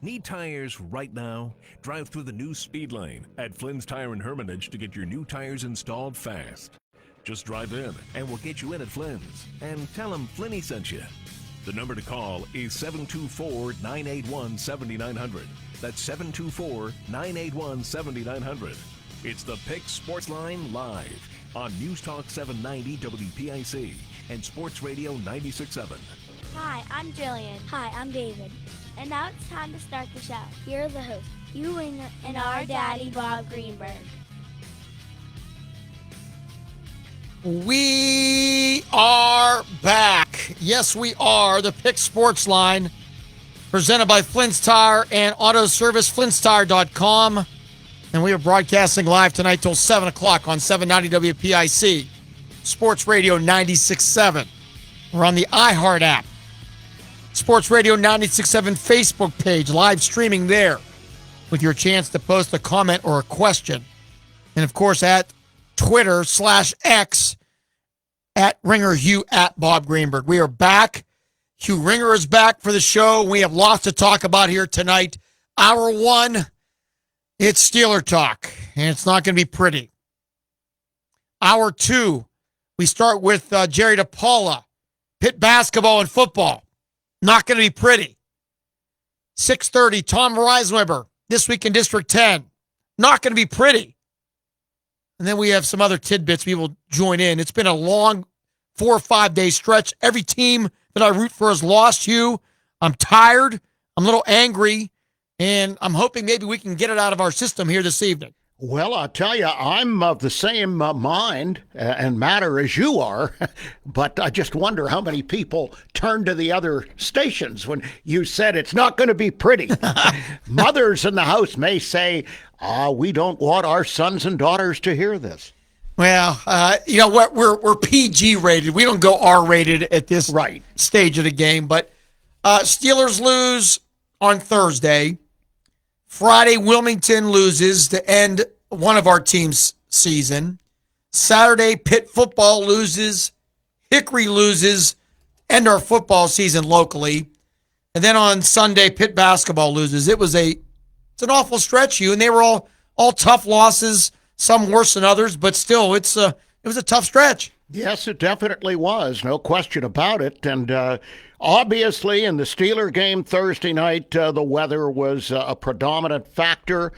Need tires right now? Drive through the new speed lane at Flynn's Tire in Hermitage to get your new tires installed fast. Just drive in and we'll get you in at Flynn's and tell them Flinny sent you. The number to call is 724-981-7900. That's 724-981-7900. It's the Pick Sports Line live on News Talk 790 WPIC and Sports Radio 96.7. Hi, I'm Jillian. Hi, I'm David. And now it's time to start the show. Here are the hosts, You Winger and our daddy, Bob Greenberg. We are back. Yes, we are. The Pick Sports Line, presented by Flynn's Tire and Auto Service, Flynn'sTire.com. And we are broadcasting live tonight till 7 o'clock on 790 WPIC, Sports Radio 96.7. We're on the iHeart app. Sports Radio 96.7 Facebook page, live streaming there with your chance to post a comment or a question. And, of course, at Twitter/X, at Ringer Hugh, at Bob Greenberg. We are back. Hugh Ringer is back for the show. We have lots to talk about here tonight. Hour one, it's Steeler talk, and it's not going to be pretty. Hour two, we start with Jerry DePaula, Pitt basketball and football. Not going to be pretty. 6:30, Tom Reisweber, This Week in District 10. Not going to be pretty. And then we have some other tidbits people join in. It's been a long 4 or 5 day stretch. Every team that I root for has lost, Hugh. I'm tired. I'm a little angry. And I'm hoping maybe we can get it out of our system here this evening. Well, I'll tell you, I'm of the same mind and matter as you are, but I just wonder how many people turn to the other stations when you said it's not going to be pretty. Mothers in the house may say, we don't want our sons and daughters to hear this. Well, you know what? We're PG rated. We don't go R rated at this stage of the game. But Steelers lose on Thursday. Friday, Wilmington loses to end one of our team's season. Saturday, Pitt football loses. Hickory loses, end our football season locally. And then on Sunday, Pitt basketball loses. It's an awful stretch, Hugh, and they were all tough losses, some worse than others, but still, it was a tough stretch. Yes, it definitely was. No question about it. And obviously, in the Steeler game Thursday night, the weather was a predominant factor.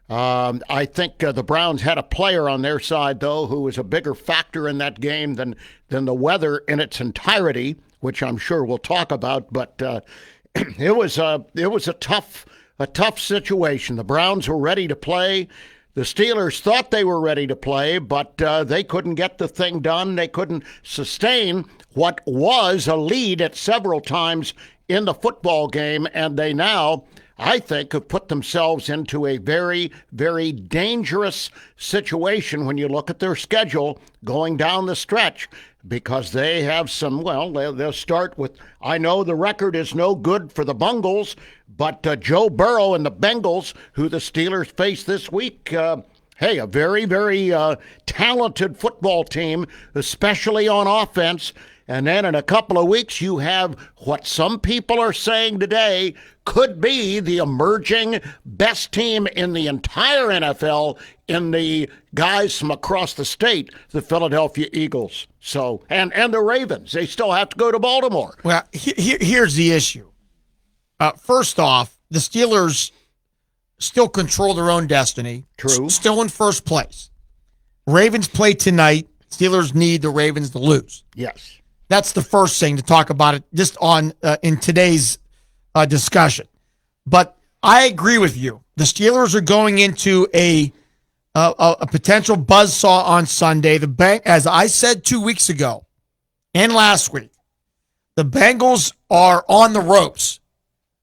I think the Browns had a player on their side, though, who was a bigger factor in that game than the weather in its entirety, which I'm sure we'll talk about. But it was a tough situation. The Browns were ready to play. The Steelers thought they were ready to play, but they couldn't get the thing done. They couldn't sustain what was a lead at several times in the football game, and they now, I think, have put themselves into a very, very dangerous situation when you look at their schedule going down the stretch, because they have some, they'll start with, I know the record is no good for the Bungles, but Joe Burrow and the Bengals, who the Steelers face this week, a very, very talented football team, especially on offense. And then in a couple of weeks, you have what some people are saying today could be the emerging best team in the entire NFL in the guys from across the state, the Philadelphia Eagles. So, and the Ravens, they still have to go to Baltimore. Well, here's the issue. First off, the Steelers still control their own destiny. True. Still in first place. Ravens play tonight. Steelers need the Ravens to lose. Yes. That's the first thing to talk about it just on in today's discussion. But I agree with you. The Steelers are going into a potential buzzsaw on Sunday. As I said 2 weeks ago and last week, the Bengals are on the ropes.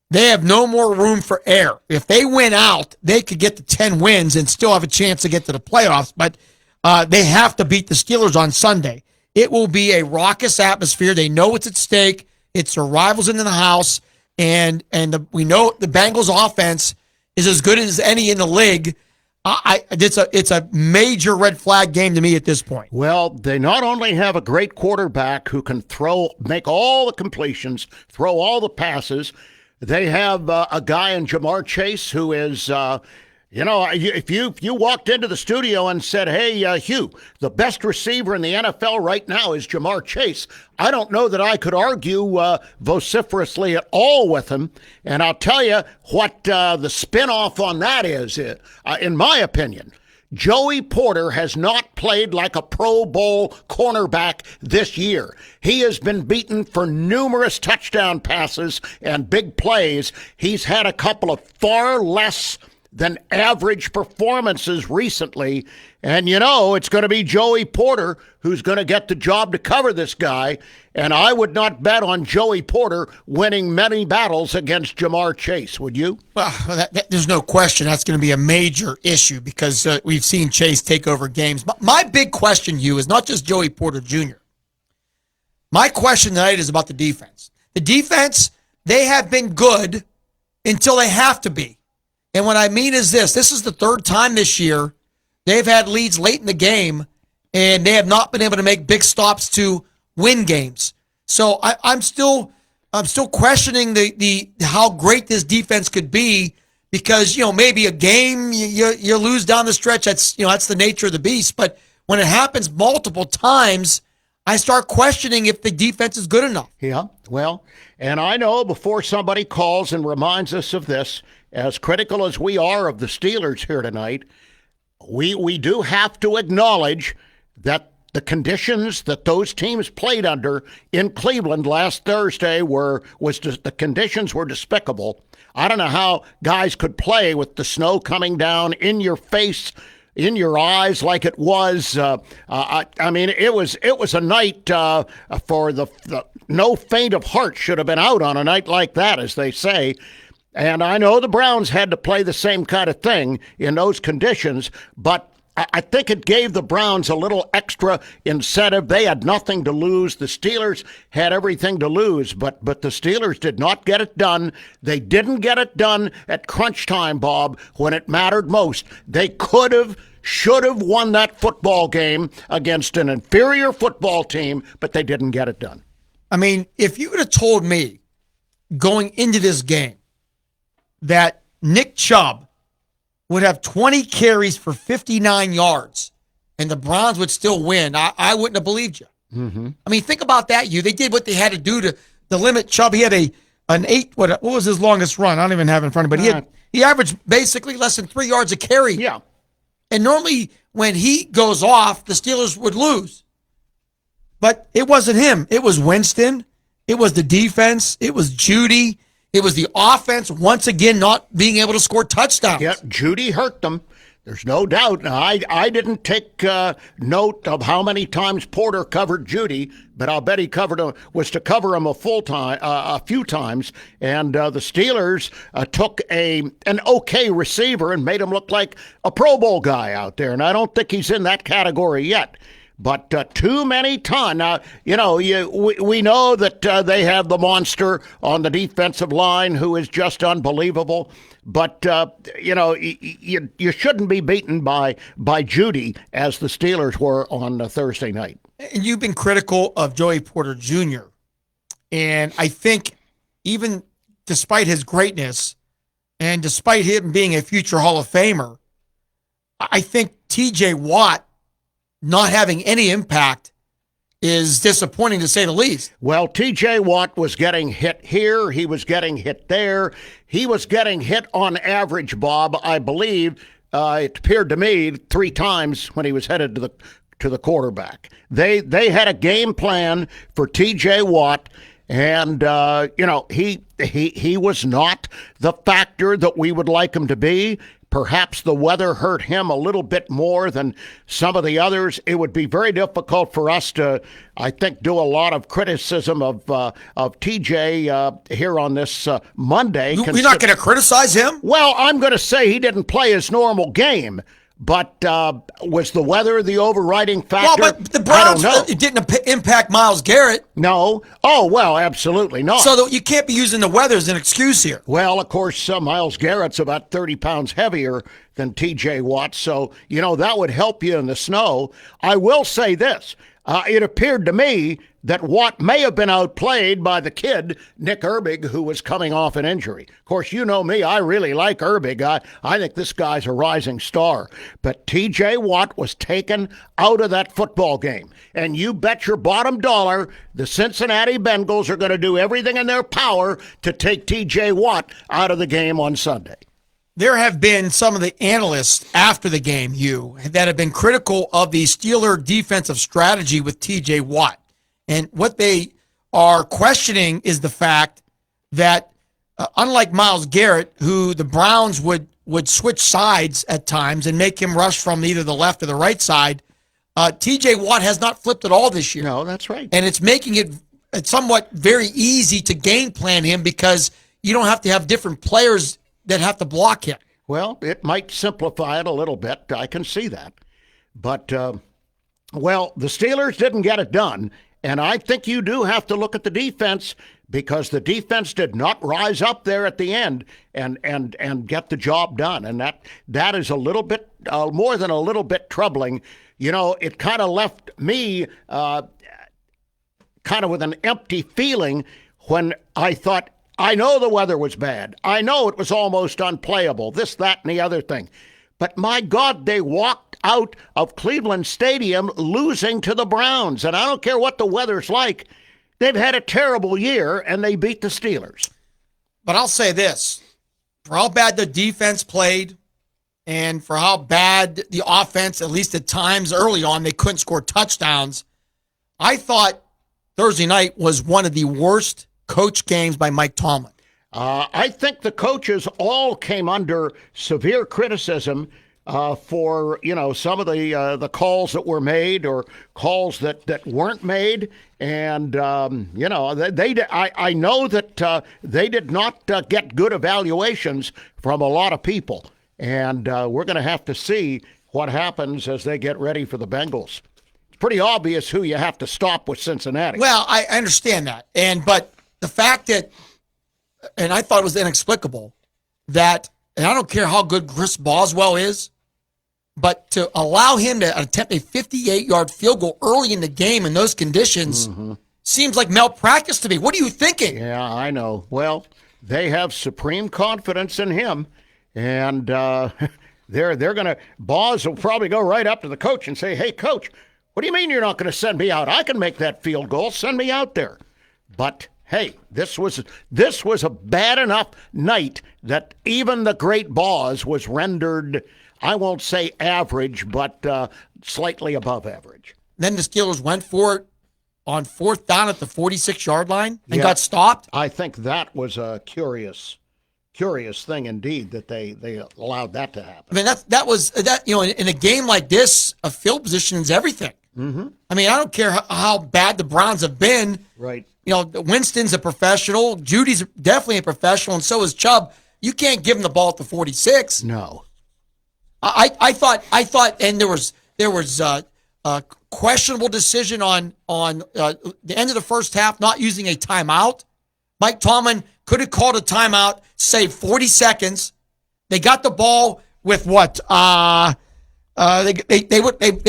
They have no more room for error. If they win out, they could get to 10 wins and still have a chance to get to the playoffs. But they have to beat the Steelers on Sunday. It will be a raucous atmosphere. They know what's at stake. It's their rivals into the house. And we know the Bengals offense is as good as any in the league. It's a major red flag game to me at this point. Well, they not only have a great quarterback who can make all the completions, throw all the passes, They have a guy in Jamar Chase who is, if you walked into the studio and said, hey, Hugh, the best receiver in the NFL right now is Jamar Chase, I don't know that I could argue vociferously at all with him. And I'll tell you what the spinoff on that is, in my opinion. Joey Porter has not played like a Pro Bowl cornerback this year. He has been beaten for numerous touchdown passes and big plays. He's had a couple of far less than average performances recently. And, it's going to be Joey Porter who's going to get the job to cover this guy. And I would not bet on Joey Porter winning many battles against Jamar Chase, would you? Well, there's no question that's going to be a major issue because we've seen Chase take over games. My big question, Hugh, is not just Joey Porter Jr. My question tonight is about the defense. The defense, they have been good until they have to be. And what I mean is this is the third time this year they've had leads late in the game, and they have not been able to make big stops to win games. So I'm still questioning the how great this defense could be because maybe a game you lose down the stretch. That's the nature of the beast. But when it happens multiple times, I start questioning if the defense is good enough. Yeah, well, and I know before somebody calls and reminds us of this, as critical as we are of the Steelers here tonight, we do have to acknowledge that the conditions that those teams played under in Cleveland last Thursday the conditions were despicable. I don't know how guys could play with the snow coming down in your face, in your eyes like it was. I mean, it was a night for the no faint of heart should have been out on a night like that, as they say. And I know the Browns had to play the same kind of thing in those conditions, but I think it gave the Browns a little extra incentive. They had nothing to lose. The Steelers had everything to lose, but the Steelers did not get it done. They didn't get it done at crunch time, Bob, when it mattered most. They should have won that football game against an inferior football team, but they didn't get it done. I mean, if you would have told me going into this game that Nick Chubb would have 20 carries for 59 yards and the Browns would still win, I wouldn't have believed you. Mm-hmm. I mean, think about that, They did what they had to do to limit Chubb. He had an 8, what was his longest run? I don't even have it in front of me, but he averaged basically less than 3 yards a carry. Yeah. And normally when he goes off, the Steelers would lose. But it wasn't him. It was Winston. It was the defense. It was Judy. It was the offense, once again, not being able to score touchdowns. Yeah, Judy hurt them. There's no doubt. Now, I didn't take note of how many times Porter covered Judy, but I'll bet he was to cover him a few times. And the Steelers took an okay receiver and made him look like a Pro Bowl guy out there. And I don't think he's in that category yet. But too many times. Now, we know that they have the monster on the defensive line who is just unbelievable. But, you shouldn't be beaten by Judy as the Steelers were on Thursday night. And you've been critical of Joey Porter Jr. And I think even despite his greatness and despite him being a future Hall of Famer, I think TJ Watt not having any impact is disappointing to say the least. Well, TJ Watt was getting hit here. He was getting hit there. He was getting hit on average, Bob, I believe, it appeared to me 3 times when he was headed to the quarterback. They had a game plan for TJ Watt, and he was not the factor that we would like him to be. Perhaps the weather hurt him a little bit more than some of the others. It would be very difficult for us to, I think, do a lot of criticism of TJ here on this Monday. You're not going to criticize him? Well, I'm going to say he didn't play his normal game. But was the weather the overriding factor? Well, but the Browns didn't impact Myles Garrett. No. Oh, well, absolutely not. So you can't be using the weather as an excuse here. Well, of course, Myles Garrett's about 30 pounds heavier than T.J. Watt, so, that would help you in the snow. I will say this. It appeared to me that Watt may have been outplayed by the kid, Nick Herbig, who was coming off an injury. Of course, you know me, I really like Herbig. I think this guy's a rising star. But TJ Watt was taken out of that football game. And you bet your bottom dollar the Cincinnati Bengals are going to do everything in their power to take TJ Watt out of the game on Sunday. There have been some of the analysts after the game, that have been critical of the Steeler defensive strategy with TJ Watt. And what they are questioning is the fact that, unlike Myles Garrett, who the Browns would switch sides at times and make him rush from either the left or the right side, TJ Watt has not flipped at all this year. No, that's right. And it's making it somewhat very easy to game plan him because you don't have to have different players that have to block him. Well, it might simplify it a little bit. I can see that. But, the Steelers didn't get it done. And I think you do have to look at the defense because the defense did not rise up there at the end and get the job done. And that is a little bit, more than a little bit troubling. You know, it kind of left me kind of with an empty feeling when I thought, I know the weather was bad. I know it was almost unplayable, this, that, and the other thing. But my God, they walked out of Cleveland Stadium losing to the Browns. And I don't care what the weather's like. They've had a terrible year, and they beat the Steelers. But I'll say this. For how bad the defense played and for how bad the offense, at least at times early on, they couldn't score touchdowns, I thought Thursday night was one of the worst coach games by Mike Tomlin. I think the coaches all came under severe criticism for some of the calls that were made or calls that weren't made, and I know that they did not get good evaluations from a lot of people, and we're going to have to see what happens as they get ready for the Bengals. It's pretty obvious who you have to stop with Cincinnati. Well, I understand that, but the fact that, and I thought it was inexplicable, that, and I don't care how good Chris Boswell is, but to allow him to attempt a 58-yard field goal early in the game in those conditions seems like malpractice to me. What are you thinking? Yeah, I know. Well, they have supreme confidence in him, and they're going to, Boz will probably go right up to the coach and say, hey, coach, what do you mean you're not going to send me out? I can make that field goal. Send me out there. But hey, this was a bad enough night that even the great Boz was rendered, I won't say average, but slightly above average. Then the Steelers went for it on fourth down at the 46-yard line and got stopped. I think that was a curious thing indeed that they allowed that to happen. I mean, that was in a game like this, a field position is everything. Mm-hmm. I mean, I don't care how bad the Browns have been. Right. Winston's a professional. Judy's definitely a professional, and so is Chubb. You can't give him the ball at the 46. No. I thought, and there was a questionable decision on the end of the first half, not using a timeout. Mike Tomlin could have called a timeout, saved 40 seconds. They got the ball with what? They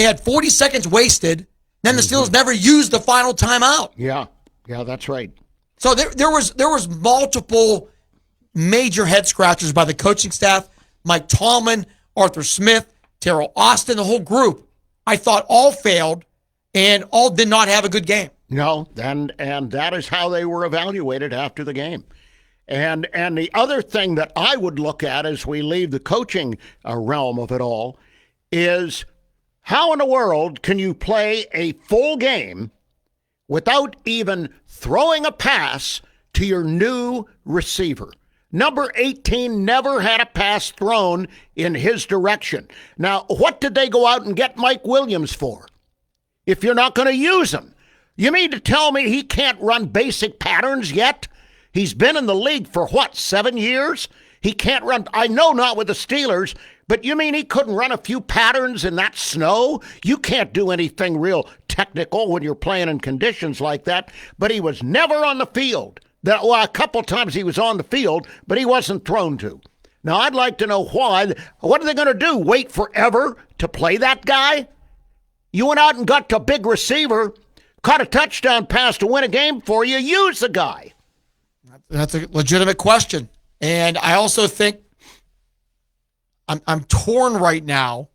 had 40 seconds wasted. Then the Steelers never used the final timeout. Yeah, that's right. So there was multiple major head scratchers by the coaching staff, Mike Tomlin, Arthur Smith, Terrell Austin, the whole group. I thought all failed and all did not have a good game. No, and that is how they were evaluated after the game. And the other thing that I would look at as we leave the coaching realm of it all is how in the world can you play a full game without even throwing a pass to your new receiver? Number 18 never had a pass thrown in his direction. Now, what did they go out and get Mike Williams for if you're not going to use him? You mean to tell me he can't run basic patterns yet? He's been in the league for, 7 years? He can't run, I know not with the Steelers, but you mean he couldn't run a few patterns in that snow? You can't do anything real technical when you're playing in conditions like that, but he was never on the field. A couple times he was on the field, but he wasn't thrown to. Now, I'd like to know why. What are they going to do, wait forever to play that guy? You went out and got the big receiver caught a touchdown pass to win a game for you, use the guy. That's a legitimate question. And I also think I'm torn right now.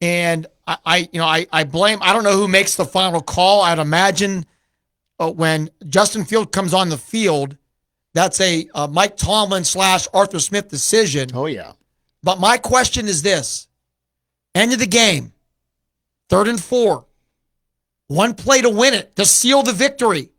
And I blame, I don't know who makes the final call. I'd imagine when Justin Field comes on the field, that's a Mike Tomlin / Arthur Smith decision. Oh, yeah. But my question is this. End of the game, 3rd and 4. One play to win it, to seal the victory.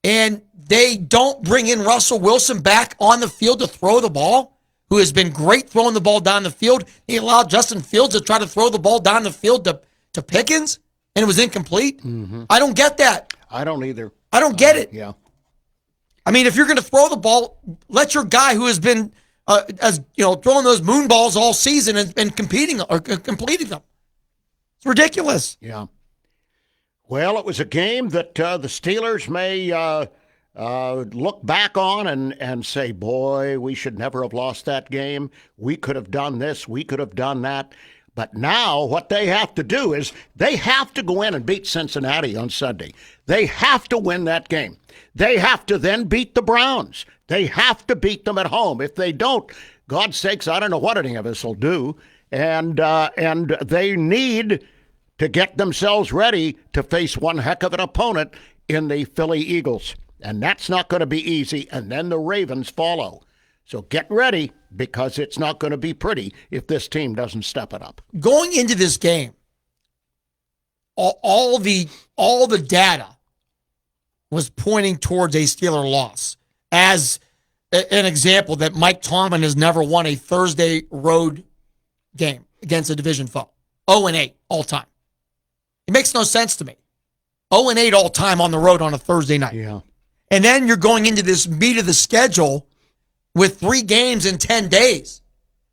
And they don't bring in Russell Wilson back on the field to throw the ball, who has been great throwing the ball down the field. He allowed Justin Fields to try to throw the ball down the field to Pickens, and it was incomplete. Mm-hmm. I don't get that. I don't either. I don't get it. Yeah. I mean, if you're going to throw the ball, let your guy who has been throwing those moon balls all season and competing or completing them. It's ridiculous. Yeah. Well, it was a game that the Steelers may look back on and say, boy, we should never have lost that game. We could have done this. We could have done that. But now what they have to do is they have to go in and beat Cincinnati on Sunday. They have to win that game. They have to then beat the Browns. They have to beat them at home. If they don't, God's sakes, I don't know what any of us will do. And they need to get themselves ready to face one heck of an opponent in the Philly Eagles. And that's not going to be easy. And then the Ravens follow. So get ready, because it's not going to be pretty if this team doesn't step it up. Going into this game, all the data was pointing towards a Steeler loss. As an example, that Mike Tomlin has never won a Thursday road game against a division foe. 0-8 all time. It makes no sense to me. 0-8 all time on the road on a Thursday night. Yeah. And then you're going into this meat of the schedule with 3 games in 10 days.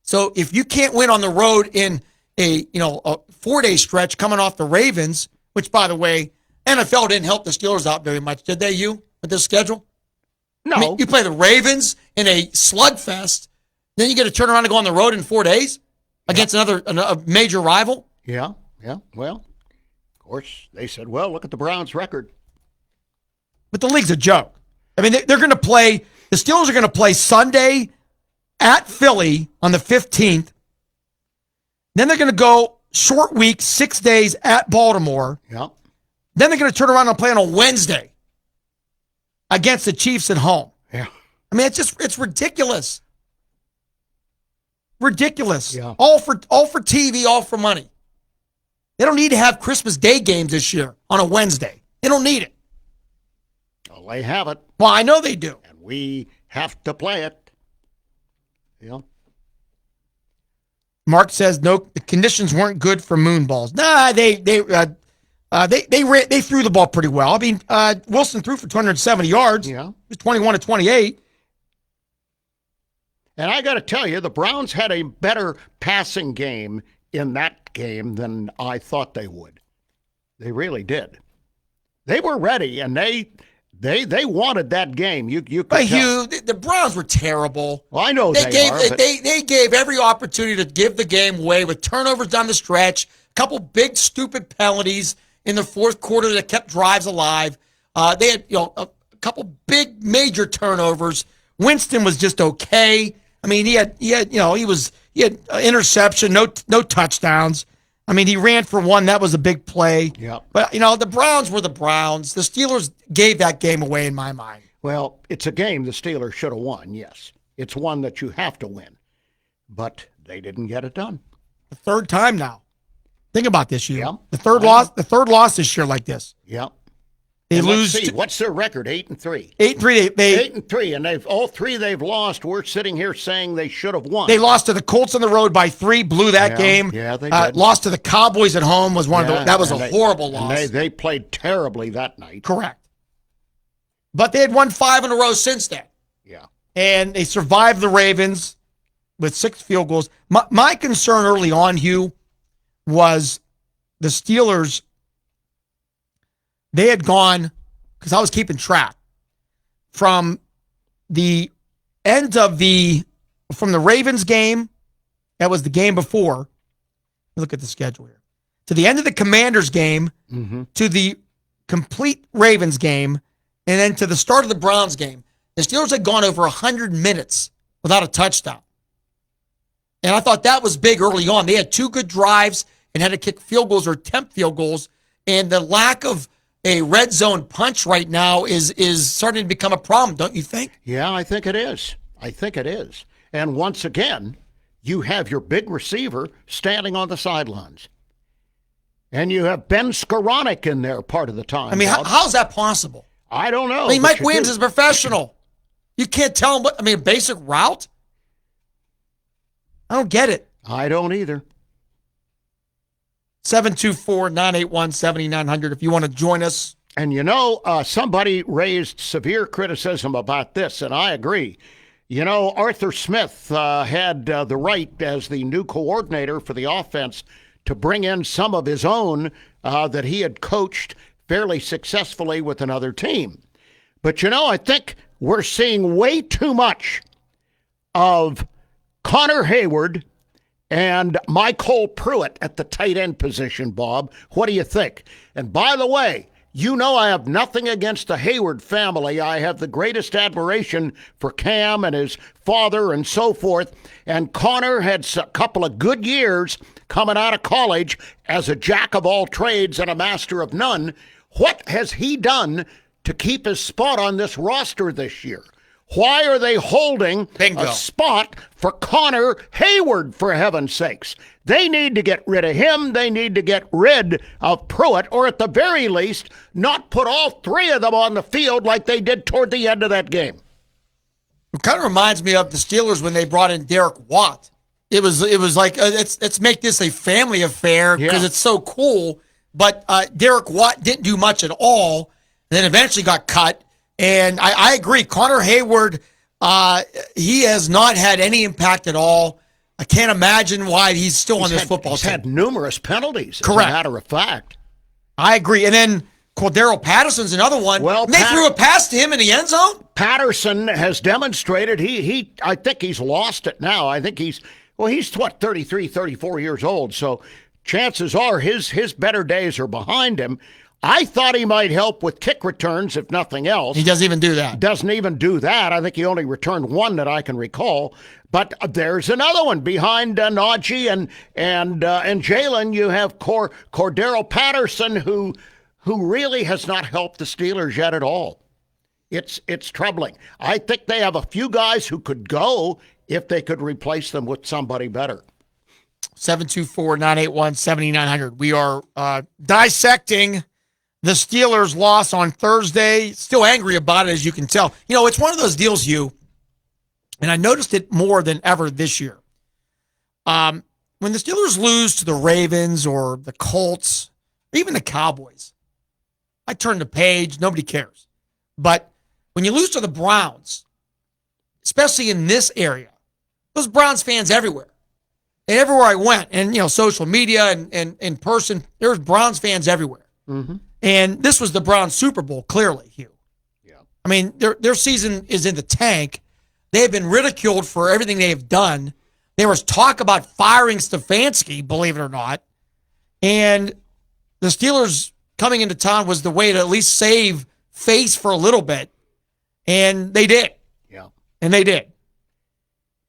So if you can't win on the road in a 4-day stretch coming off the Ravens, which, by the way, NFL didn't help the Steelers out very much, did they, with this schedule? No. I mean, you play the Ravens in a slugfest, then you get to turn around and go on the road in 4 days against a major rival? Yeah. Well, of course, they said, well, look at the Browns' record. But the league's a joke. I mean, they're going to play, the Steelers are going to play Sunday at Philly on the 15th. Then they're going to go short week, 6 days at Baltimore. Yeah. Then they're going to turn around and play on a Wednesday against the Chiefs at home. Yeah. I mean, it's ridiculous. Ridiculous. Yeah. All for TV, all for money. They don't need to have Christmas Day games this year on a Wednesday. They don't need it. Well, they have it. Well, I know they do. And we have to play it. Yeah. Mark says no, the conditions weren't good for moonballs. Nah, they threw the ball pretty well. I mean, Wilson threw for 270 yards. Yeah. It was 21-28. And I got to tell you, the Browns had a better passing game in that game than I thought they would. They really did. They were ready, and they wanted that game. You could But tell. Hugh, the Browns were terrible. Well, I know They but gave every opportunity to give the game away with turnovers down the stretch, a couple big stupid penalties in the fourth quarter that kept drives alive. They had a couple big major turnovers. Winston was just okay. I mean, he had interception, no touchdowns. I mean, he ran for one. That was a big play. Yep. But, the Browns were the Browns. The Steelers gave that game away in my mind. Well, it's a game the Steelers should have won, yes. It's one that you have to win. But they didn't get it done. The third time now. Think about this, Hugh. Yeah. The third loss this year like this. Yeah. They And lose. let's see, what's their record? 8-3. 8-3. They 8-3, and all three they've lost. We're sitting here saying they should have won. They lost to the Colts on the road by 3, blew that game. Yeah, they did. Lost to the Cowboys at home was that was a horrible loss. They played terribly that night. Correct. But they had won 5 in a row since then. Yeah. And they survived the Ravens with 6 field goals. My concern early on, Hugh, was the Steelers. They had gone, because I was keeping track, from the end of from the Ravens game, that was the game before. Look at the schedule here. To the end of the Commanders game, to the complete Ravens game and then to the start of the Browns game, the Steelers had gone over 100 minutes without a touchdown. And I thought that was big early on. They had 2 good drives and had to kick field goals or attempt field goals. And the lack of a red zone punch right now is starting to become a problem, don't you think? Yeah, I think it is. And once again, you have your big receiver standing on the sidelines. And you have Ben Skoranek in there part of the time. I mean, how's that possible? I don't know. I mean, Mike Williams is a professional. You can't tell him a basic route? I don't get it. I don't either. 724-981-7900 if you want to join us. And somebody raised severe criticism about this, and I agree. Arthur Smith had the right as the new coordinator for the offense to bring in some of his own that he had coached fairly successfully with another team. But, I think we're seeing way too much of Connor Hayward and Michael Pruitt at the tight end position, Bob. What do you think? And by the way, I have nothing against the Hayward family. I have the greatest admiration for Cam and his father and so forth. And Connor had a couple of good years coming out of college as a jack of all trades and a master of none. What has he done to keep his spot on this roster this year? Why are they holding a spot for Connor Hayward, for heaven's sakes? They need to get rid of him. They need to get rid of Pruitt, or at the very least, not put all 3 of them on the field like they did toward the end of that game. It kind of reminds me of the Steelers when they brought in Derek Watt. It was like, let's make this a family affair because it's so cool. But Derek Watt didn't do much at all, and then eventually got cut. And I agree. Connor Hayward, he has not had any impact at all. I can't imagine why he's still on this football team. He's had numerous penalties, correct, as a matter of fact. I agree. And then Cordero Patterson's another one. Well, they threw a pass to him in the end zone. Patterson has demonstrated I think he's lost it now. I think he's 33, 34 years old. So chances are his better days are behind him. I thought he might help with kick returns, if nothing else. He doesn't even do that. Doesn't even do that. I think he only returned 1 that I can recall. But there's another one behind Najee and Jalen. You have Cordero Patterson, who really has not helped the Steelers yet at all. It's troubling. I think they have a few guys who could go if they could replace them with somebody better. 724-981-7900. We are dissecting the Steelers' loss on Thursday. Still angry about it, as you can tell. It's one of those deals, and I noticed it more than ever this year. When the Steelers lose to the Ravens or the Colts, or even the Cowboys, I turn the page. Nobody cares. But when you lose to the Browns, especially in this area, those Browns fans everywhere. And everywhere I went, and social media and in person, there was Browns fans everywhere. Mm-hmm. And this was the Browns Super Bowl, clearly, Hugh. Yeah. I mean, their season is in the tank. They have been ridiculed for everything they have done. There was talk about firing Stefanski, believe it or not. And the Steelers coming into town was the way to at least save face for a little bit. And they did. Yeah. And they did.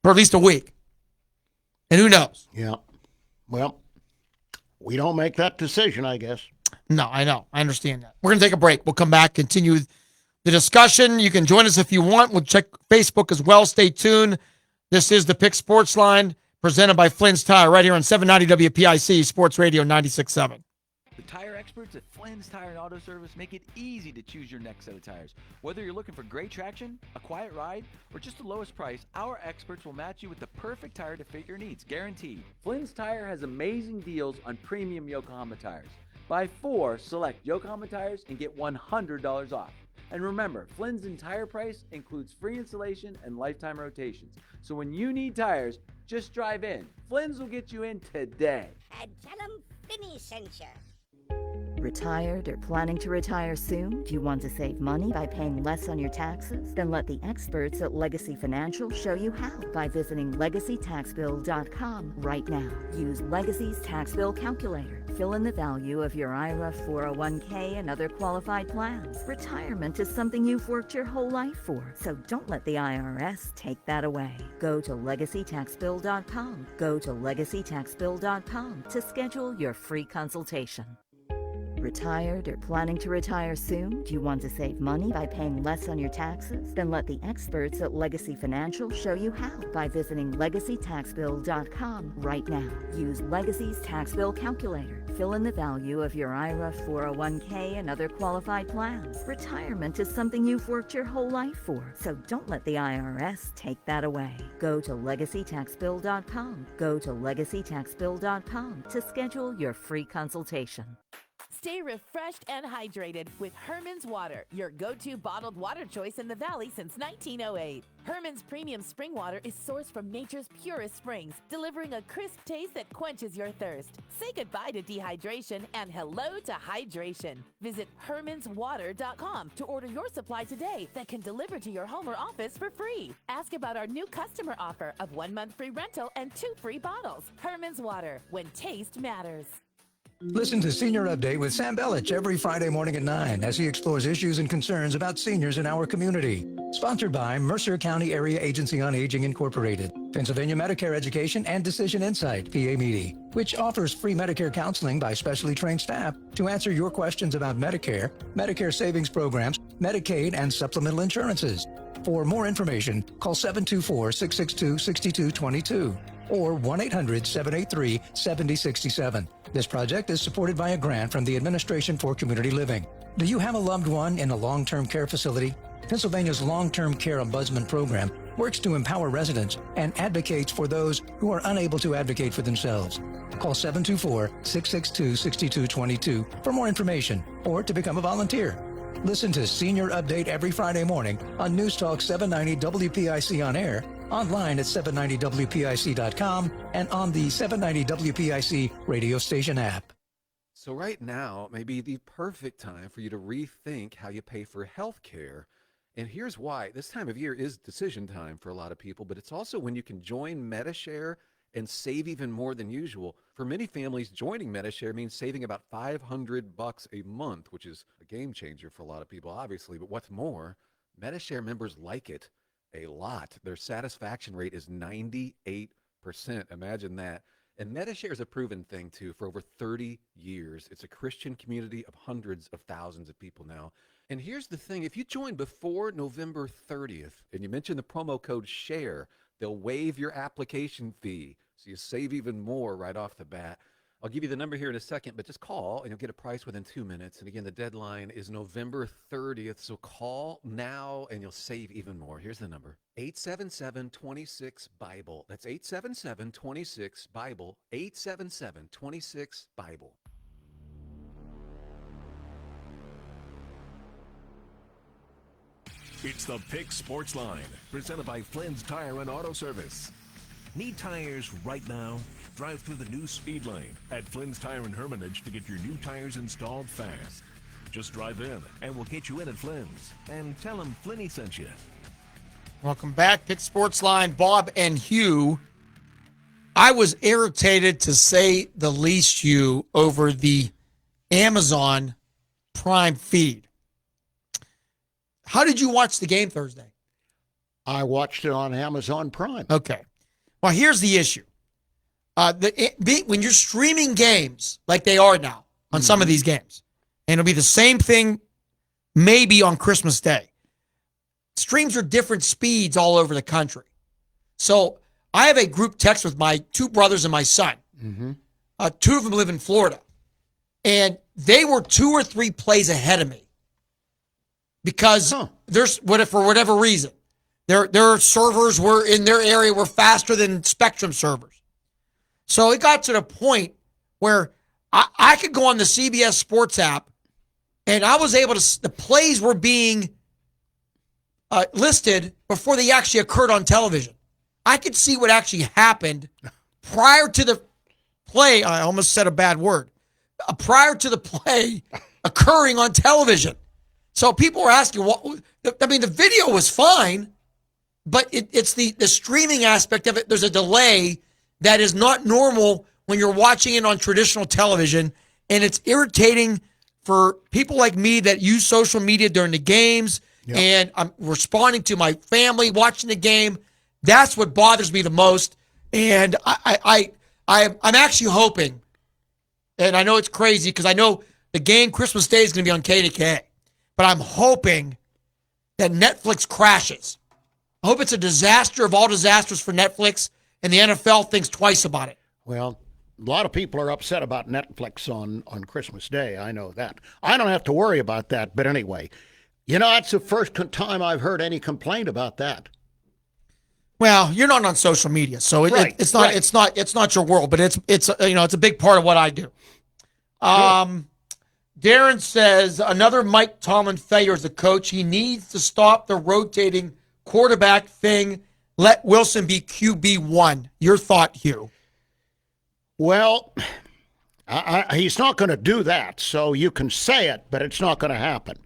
For at least a week. And who knows? Yeah. Well, we don't make that decision, I guess. No, I know. I understand that. We're going to take a break. We'll come back, continue the discussion. You can join us if you want. We'll check Facebook as well. Stay tuned. This is the Pick Sports Line presented by Flynn's Tire right here on 790 WPIC Sports Radio 96.7. The tire experts at Flynn's Tire and Auto Service make it easy to choose your next set of tires. Whether you're looking for great traction, a quiet ride, or just the lowest price, our experts will match you with the perfect tire to fit your needs, guaranteed. Flynn's Tire has amazing deals on premium Yokohama tires. Buy 4 select Yokohama tires and get $100 off. And remember, Flynn's entire price includes free installation and lifetime rotations. So when you need tires, just drive in. Flynn's will get you in today. And tell them Finney sent you. Retired or planning to retire soon? Do you want to save money by paying less on your taxes? Then let the experts at Legacy Financial show you how by visiting LegacyTaxBill.com right now. Use Legacy's tax bill calculator. Fill in the value of your IRA, 401k, and other qualified plans. Retirement is something you've worked your whole life for, so don't let the IRS take that away. Go to LegacyTaxBill.com. Go to LegacyTaxBill.com to schedule your free consultation. Retired or planning to retire soon? Do you want to save money by paying less on your taxes? Then let the experts at Legacy Financial show you how by visiting LegacyTaxBill.com right now. Use Legacy's tax bill calculator. Fill in the value of your IRA, 401k, and other qualified plans. Retirement is something you've worked your whole life for, so don't let the IRS take that away. Go to LegacyTaxBill.com. Go to LegacyTaxBill.com to schedule your free consultation. Stay refreshed and hydrated with Herman's Water, your go-to bottled water choice in the Valley since 1908. Herman's premium spring water is sourced from nature's purest springs, delivering a crisp taste that quenches your thirst. Say goodbye to dehydration and hello to hydration. Visit HermansWater.com to order your supply today that can deliver to your home or office for free. Ask about our new customer offer of 1 month free rental and 2 free bottles. Herman's Water, when taste matters. Listen to Senior Update with Sam Bellich every Friday morning at 9 as he explores issues and concerns about seniors in our community. Sponsored by Mercer County Area Agency on Aging Incorporated, Pennsylvania Medicare Education and Decision Insight, PA-MEDI, which offers free Medicare counseling by specially trained staff to answer your questions about Medicare, Medicare savings programs, Medicaid, and supplemental insurances. For more information, call 724-662-6222 or 1-800-783-7067. This project is supported by a grant from the Administration for Community Living. Do you have a loved one in a long-term care facility? Pennsylvania's Long-Term Care Ombudsman Program works to empower residents and advocates for those who are unable to advocate for themselves. Call 724-662-6222 for more information or to become a volunteer. Listen to Senior Update every Friday morning on News Talk 790 WPIC on air, online at 790WPIC.com, and on the 790 WPIC radio station app. So right now may be the perfect time for you to rethink how you pay for health care. And here's why. This time of year is decision time for a lot of people, but it's also when you can join Medi-Share and save even more than usual. For many families, joining Medi-Share means saving about $500 a month, which is a game changer for a lot of people, obviously. But what's more, Medi-Share members like it a lot. Their satisfaction rate is 98%. Imagine that. And Medi-Share is a proven thing, too, for over 30 years. It's a Christian community of hundreds of thousands of people now. And here's the thing. If you join before November 30th and you mention the promo code SHARE, they'll waive your application fee, so you save even more right off the bat. I'll give you the number here in a second, but just call and you'll get a price within 2 minutes. And again, the deadline is November 30th, so call now and you'll save even more. Here's the number, 877-26-BIBLE. That's 877-26-BIBLE, 877-26-BIBLE. It's the Pick Sports Line, presented by Flynn's Tire and Auto Service. Need tires right now? Drive through the new speed lane at Flynn's Tire and Hermitage to get your new tires installed fast. Just drive in, and we'll get you in at Flynn's. And tell them Flinny sent you. Welcome back. Pick Sports Line, Bob and Hugh. I was irritated, to say the least, Hugh, over the Amazon Prime feed. How did you watch the game Thursday? I watched it on Amazon Prime. Okay. Well, here's the issue. When you're streaming games like they are now on some of these games, and it'll be the same thing maybe on Christmas Day, streams are different speeds all over the country. So I have a group text with my 2 brothers and my son. Mm-hmm. 2 of them live in Florida. And they were 2 or 3 plays ahead of me. Because for whatever reason, their servers were in their area were faster than Spectrum servers. So it got to the point where I could go on the CBS Sports app, and I was able to. The plays were being listed before they actually occurred on television. I could see what actually happened prior to the play. I almost said a bad word. prior to the play occurring on television. So people were asking, the video was fine, but it's the streaming aspect of it. There's a delay that is not normal when you're watching it on traditional television, and it's irritating for people like me that use social media during the games, and I'm responding to my family watching the game. That's what bothers me the most, and I'm actually hoping, and I know it's crazy because I know the game Christmas Day is going to be on KDK, but I'm hoping that Netflix crashes. I hope it's a disaster of all disasters for Netflix, and the NFL thinks twice about it. Well, a lot of people are upset about Netflix on Christmas Day. I know that. I don't have to worry about that. But anyway, that's the first time I've heard any complaint about that. Well, you're not on social media, so it's not your world, but it's a big part of what I do. Darren says another Mike Tomlin failure as a coach. He needs to stop the rotating quarterback thing. Let Wilson be QB1. Your thought, Hugh? Well, he's not going to do that, so you can say it, but it's not going to happen.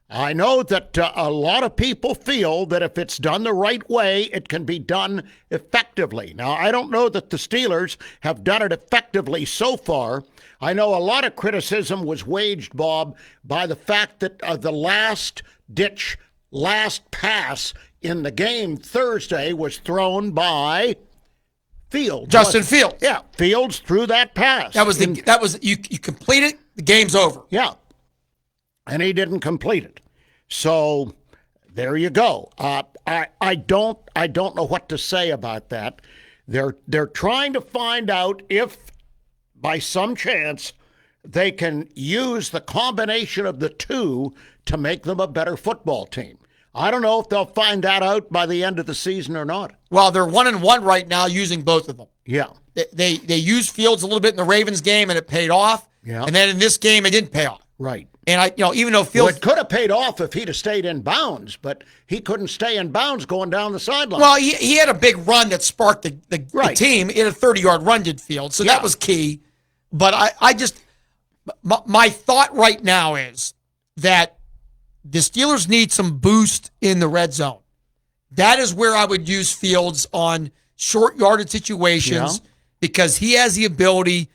I know that a lot of people feel that if it's done the right way, it can be done effectively. Now, I don't know that the Steelers have done it effectively so far. I know a lot of criticism was waged, Bob, by the fact that the last pass in the game Thursday was thrown by Fields. Justin Fields. Yeah, Fields threw that pass. You complete it, the game's over. Yeah. And he didn't complete it. So there you go. I don't know what to say about that. They're trying to find out if by some chance they can use the combination of the two to make them a better football team. I don't know if they'll find that out by the end of the season or not. Well, they're 1-1 right now using both of them. Yeah. They used Fields a little bit in the Ravens game and it paid off. Yeah. And then in this game it didn't pay off. Right. And even though Fields it could have paid off if he'd have stayed in bounds, but he couldn't stay in bounds going down the sideline. Well, he had a big run that sparked the team. He had a 30-yard run, did Fields. So that was key. But my thought right now is that the Steelers need some boost in the red zone. That is where I would use Fields on short yardage situations because he has the ability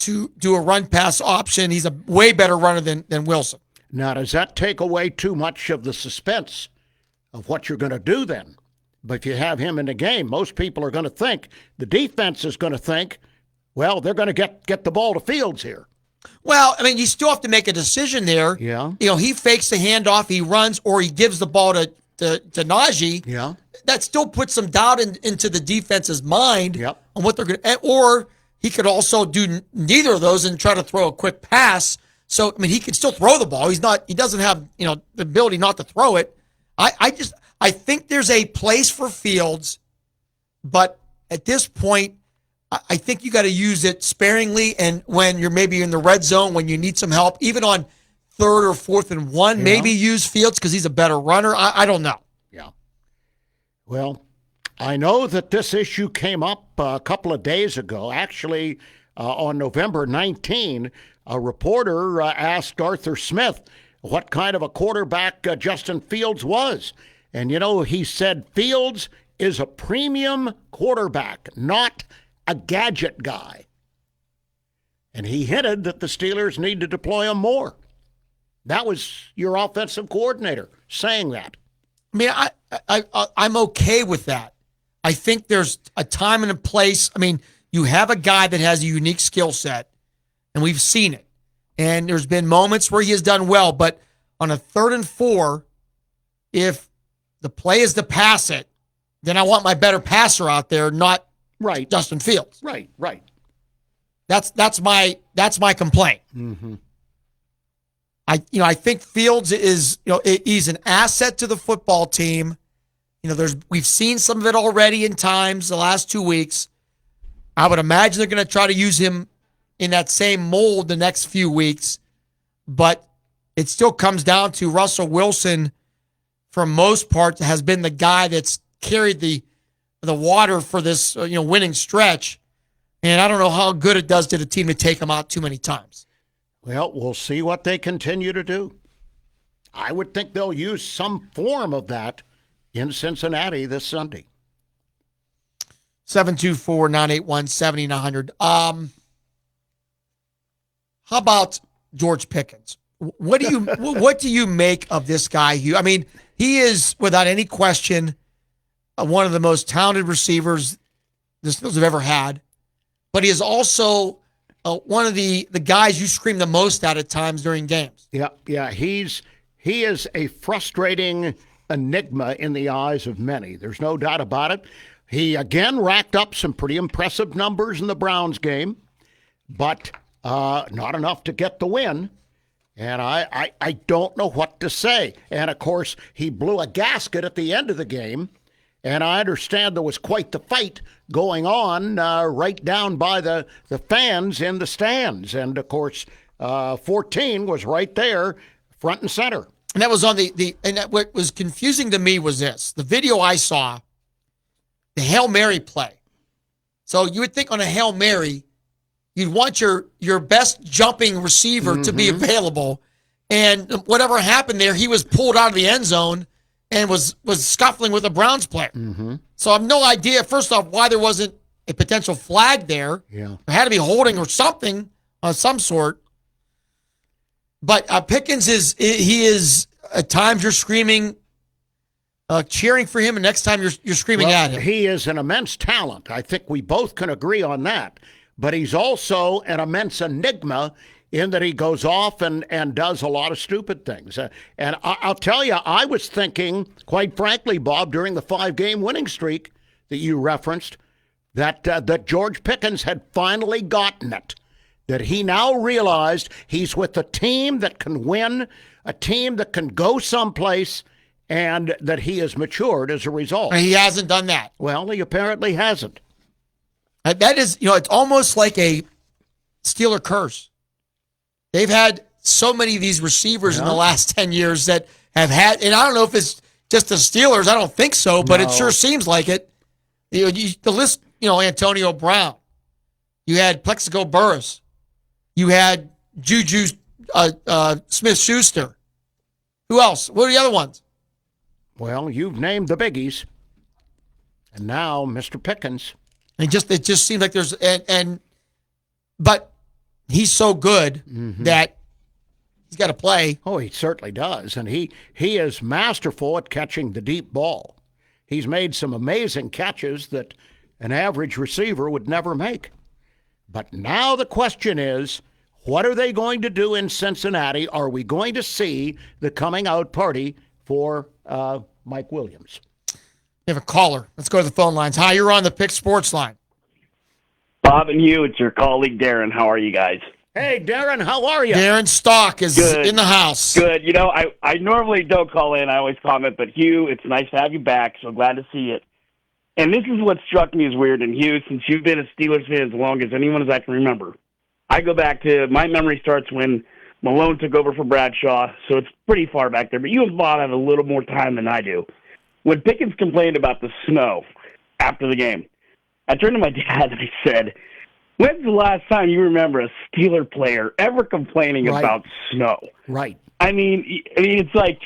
to do a run pass option. He's a way better runner than Wilson. Now, does that take away too much of the suspense of what you're going to do then? But if you have him in the game, most people are going to think, the defense is going to think, well, they're going to get the ball to Fields here. Well, I mean, you still have to make a decision there. Yeah. He fakes the handoff, he runs, or he gives the ball to Najee. Yeah. That still puts some doubt into the defense's mind on what they're going to, or he could also do neither of those and try to throw a quick pass. So, I mean, he can still throw the ball. He doesn't have, the ability not to throw it. I think there's a place for Fields, but at this point, I think you got to use it sparingly. And when you're maybe in the red zone, when you need some help, even on 3rd or 4th and 1, maybe use Fields because he's a better runner. I don't know. Yeah. Well, I know that this issue came up a couple of days ago. Actually, on November 19, a reporter asked Arthur Smith what kind of a quarterback Justin Fields was. And, he said Fields is a premium quarterback, not a gadget guy. And he hinted that the Steelers need to deploy him more. That was your offensive coordinator saying that. I mean, I'm okay with that. I think there's a time and a place. I mean, you have a guy that has a unique skill set, and we've seen it. And there's been moments where he has done well, but on a 3rd and 4, if the play is to pass it, then I want my better passer out there, not Justin Fields. Right. That's my complaint. Mm-hmm. I think Fields is, he's an asset to the football team. We've seen some of it already in times the last 2 weeks. I would imagine they're going to try to use him in that same mold the next few weeks, but it still comes down to Russell Wilson, for most part, has been the guy that's carried the water for this winning stretch, and I don't know how good it does to the team to take him out too many times. Well, we'll see what they continue to do. I would think they'll use some form of that in Cincinnati this Sunday. 724-981-7900. How about George Pickens? What do you make of this guy, Hugh? I mean, he is, without any question, one of the most talented receivers the Steelers have ever had. But he is also one of the guys you scream the most at times during games. Yeah. He is a frustrating enigma in the eyes of many. There's no doubt about it. He again racked up some pretty impressive numbers in the Browns game, but not enough to get the win. And I don't know what to say. And, of course, he blew a gasket at the end of the game. And I understand there was quite the fight going on right down by the fans in the stands. And, of course, 14 was right there, front and center. And that was on and what was confusing to me was this. The video I saw, the Hail Mary play. So you would think on a Hail Mary, you'd want your best jumping receiver to be available. And whatever happened there, he was pulled out of the end zone and was scuffling with a Browns player. So I have no idea, first off, why there wasn't a potential flag there. Yeah. There had to be holding or something of some sort. But Pickens is at times you're screaming, cheering for him, and next time you're screaming at him. He is an immense talent. I think we both can agree on that. But he's also an immense enigma in that he goes off and does a lot of stupid things. And I'll tell you, I was thinking, quite frankly, Bob, during the 5-game winning streak that you referenced, that George Pickens had finally gotten it, that he now realized he's with a team that can win, a team that can go someplace, and that he has matured as a result. He hasn't done that. Well, he apparently hasn't. That is, it's almost like a Steeler curse. They've had so many of these receivers in the last 10 years that have had, and I don't know if it's just the Steelers. I don't think so, but it sure seems like it. The list, Antonio Brown. You had Plexico Burress. You had Juju Smith-Schuster. Who else? What are the other ones? Well, you've named the biggies. And now Mr. Pickens. And it just seems like there's but he's so good that he's got to play. Oh, he certainly does. And he is masterful at catching the deep ball. He's made some amazing catches that an average receiver would never make. But now the question is, what are they going to do in Cincinnati? Are we going to see the coming out party for Mike Williams? We have a caller. Let's go to the phone lines. Hi, you're on the Pick Sports line. Bob and Hugh, it's your colleague Darren. How are you guys? Hey, Darren, how are you? Darren Stock is Good. in the house. Good. I normally don't call in. I always comment, but Hugh, it's nice to have you back, so glad to see it. And this is what struck me as weird. And Hugh, since you've been a Steelers fan as long as anyone as I can remember, I go back to, my memory starts when Malone took over for Bradshaw, so it's pretty far back there. But you and Bob have a little more time than I do. When Pickens complained about the snow after the game, I turned to my dad and I said, when's the last time you remember a Steeler player ever complaining about snow? Right. I mean, it's like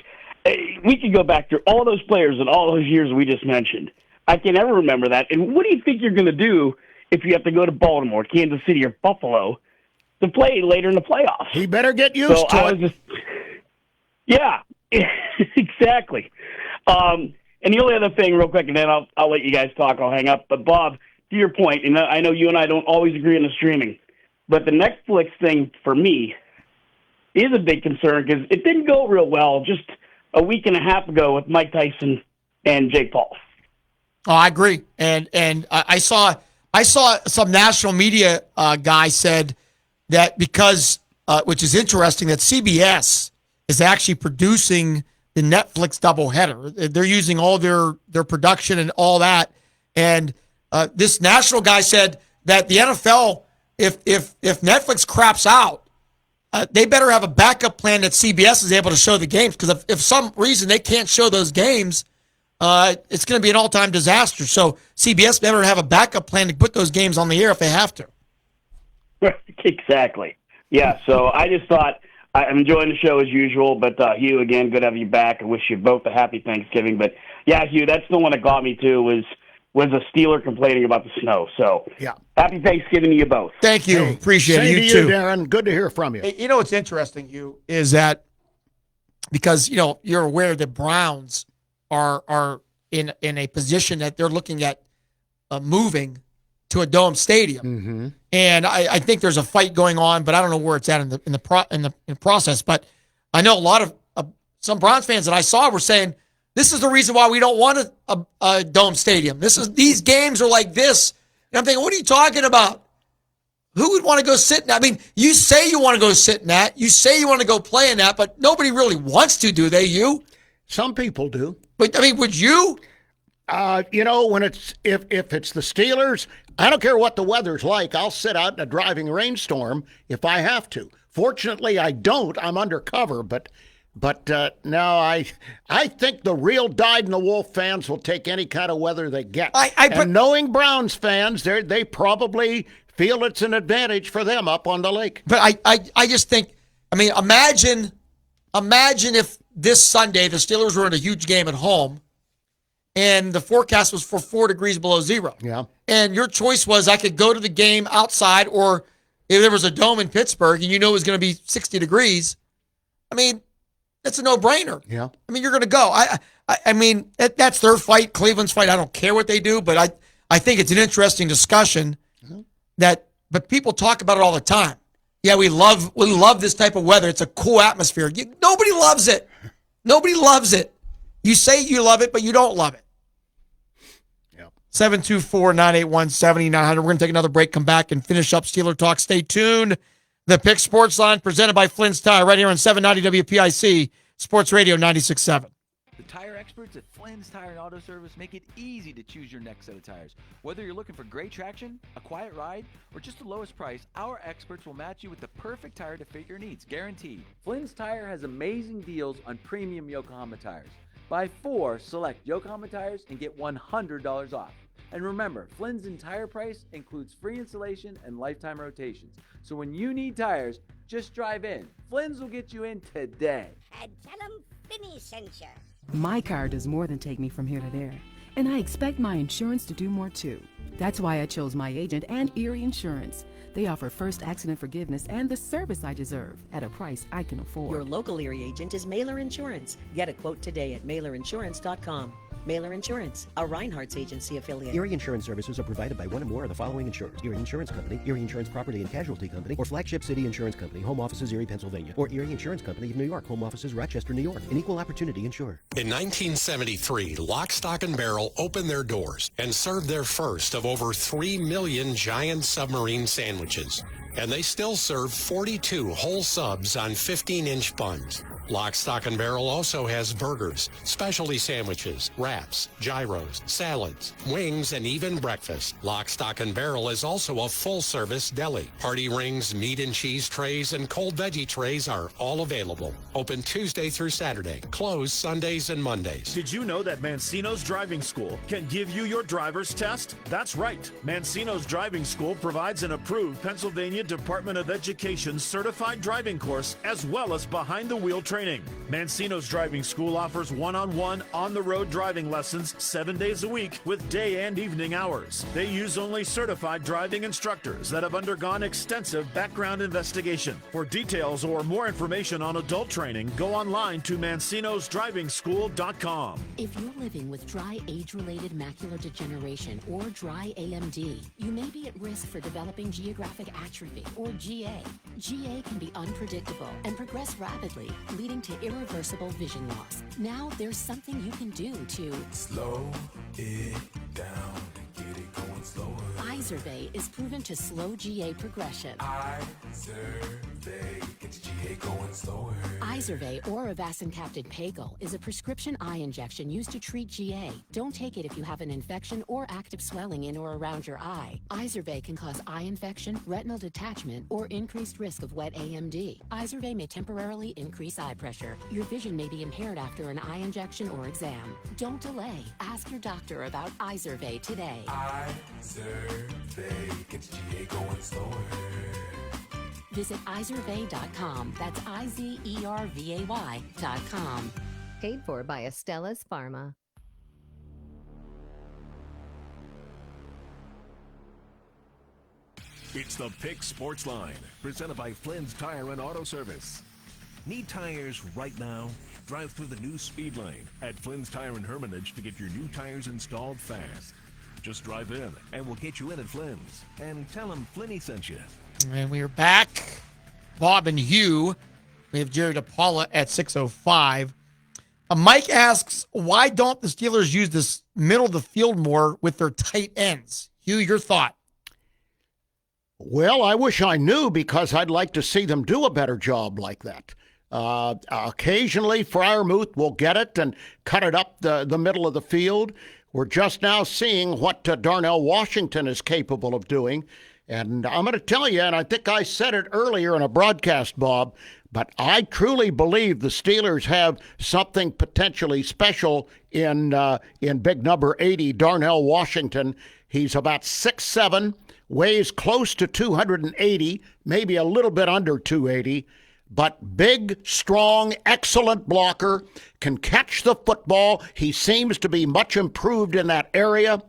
we could go back through all those players and all those years we just mentioned. I can never remember that. And what do you think you're going to do if you have to go to Baltimore, Kansas City, or Buffalo to play later in the playoffs? He better get used to it. Yeah, exactly. And the only other thing, real quick, and then I'll let you guys talk. I'll hang up. But, Bob, to your point, and I know you and I don't always agree on the streaming, but the Netflix thing for me is a big concern because it didn't go real well just a week and a half ago with Mike Tyson and Jake Paul. Oh, I agree. And I saw some national media guy said that because, which is interesting, that CBS is actually producing the Netflix doubleheader. They're using all their production and all that. And this national guy said that the NFL, if Netflix craps out, they better have a backup plan that CBS is able to show the games. Because if some reason they can't show those games, it's going to be an all-time disaster. So CBS better have a backup plan to put those games on the air if they have to. Exactly. Yeah, so I just thought I'm enjoying the show as usual, but Hugh, again, good to have you back. I wish you both a happy Thanksgiving. But yeah, Hugh, that's the one that got me too was a Steeler complaining about the snow. So yeah, happy Thanksgiving to you both. Thank you. Appreciate Same it. to You too, Darren. Good to hear from you. You know what's interesting, Hugh, is that because you're aware the Browns are in a position that they're looking at moving to a dome stadium, Mm-hmm. and I think there's a fight going on, but I don't know where it's at in the process. But I know a lot of some Browns fans that I saw were saying this is the reason why we don't want a dome stadium. These games are like this, and I'm thinking, what are you talking about? Who would want to go sit in that? I mean, you say you want to go sit in that, you say you want to go play in that, but nobody really wants to, do they? You? Some people do. But I mean, would you? When it's if it's the Steelers, I don't care what the weather's like. I'll sit out in a driving rainstorm if I have to. Fortunately, I don't. I'm undercover, but no, I think the real dyed-in-the-wool fans will take any kind of weather they get. And knowing Browns fans, they probably feel it's an advantage for them up on the lake. But I just think, I mean, imagine if this Sunday the Steelers were in a huge game at home, and the forecast was for 4 degrees below zero. Yeah. And your choice was I could go to the game outside, or if there was a dome in Pittsburgh and it was going to be 60 degrees, I mean, that's a no-brainer. Yeah. I mean, you're going to go. I mean, that's their fight, Cleveland's fight. I don't care what they do, but I think it's an interesting discussion but people talk about it all the time. Yeah, we love this type of weather. It's a cool atmosphere. Nobody loves it. Nobody loves it. You say you love it, but you don't love it. 724-981-7900. We're going to take another break, come back, and finish up Steeler Talk. Stay tuned. The Pick Sports Line presented by Flynn's Tire right here on 790 WPIC, Sports Radio 96.7. The tire experts at Flynn's Tire and Auto Service make it easy to choose your next set of tires. Whether you're looking for great traction, a quiet ride, or just the lowest price, our experts will match you with the perfect tire to fit your needs, guaranteed. Flynn's Tire has amazing deals on premium Yokohama tires. Buy 4 select Yokohama tires and get $100 off. And remember, Flynn's entire price includes free installation and lifetime rotations. So when you need tires, just drive in. Flynn's will get you in today. And tell them Finney sent you. My car does more than take me from here to there, and I expect my insurance to do more too. That's why I chose my agent and Erie Insurance. They offer first accident forgiveness and the service I deserve at a price I can afford. Your local Erie agent is Mailer Insurance. Get a quote today at mailerinsurance.com. Mailer Insurance, a Reinhardt's agency affiliate. Erie Insurance services are provided by one or more of the following insurers: Erie Insurance Company, Erie Insurance Property and Casualty Company, or Flagship City Insurance Company, home offices Erie, Pennsylvania, or Erie Insurance Company of New York, home offices Rochester, New York, an equal opportunity insurer. In 1973, Lock, Stock, and Barrel opened their doors and served their first of over 3 million giant submarine sandwiches. And they still serve 42 whole subs on 15-inch buns. Lock, Stock, and Barrel also has burgers, specialty sandwiches, wraps, gyros, salads, wings, and even breakfast. Lock, Stock, and Barrel is also a full-service deli. Party rings, meat and cheese trays, and cold veggie trays are all available. Open Tuesday through Saturday. Closed Sundays and Mondays. Did you know that Mancino's Driving School can give you your driver's test? That's right. Mancino's Driving School provides an approved Pennsylvania Department of Education certified driving course as well as behind-the-wheel training. Mancino's Driving School offers one-on-one, on-the-road driving lessons 7 days a week with day and evening hours. They use only certified driving instructors that have undergone extensive background investigation. For details or more information on adult training, go online to mancinosdrivingschool.com. If you're living with dry age-related macular degeneration or dry AMD, you may be at risk for developing geographic atrophy or GA. GA can be unpredictable and progress rapidly, leading to irreversible vision loss. Now there's something you can do to slow it down and get it going slower. Izervay is proven to slow GA progression. Izervay gets GA going slower. Izervay or avacincaptad pegol is a prescription eye injection used to treat GA. Don't take it if you have an infection or active swelling in or around your eye. Izervay can cause eye infection, retinal detachment, or increased risk of wet AMD. Izervay may temporarily increase eye pressure. Your vision may be impaired after an eye injection or exam. Don't delay. Ask your doctor about Izervay today. Izervay gets GA going slower. visit izervay.com. That's IZERVAY.com. Paid for by Estella's Pharma. It's the Pick Sports Line, presented by Flynn's Tire and Auto Service. Need tires right now? Drive through the new speed lane at Flynn's Tire and Hermitage to get your new tires installed fast. Just drive in, and we'll get you in at Flynn's. And tell them Flinny sent you. And we are back. Bob and Hugh. We have Jerry DePaula at 6:05. Mike asks, why don't the Steelers use this middle of the field more with their tight ends? Hugh, your thought? Well, I wish I knew, because I'd like to see them do a better job like that. Occasionally, Freiermuth will get it and cut it up the middle of the field. We're just now seeing what Darnell Washington is capable of doing. And I'm going to tell you, and I think I said it earlier in a broadcast, Bob, but I truly believe the Steelers have something potentially special in big number 80, Darnell Washington. He's about 6'7", weighs close to 280, maybe a little bit under 280, but big, strong, excellent blocker, can catch the football. He seems to be much improved in that area.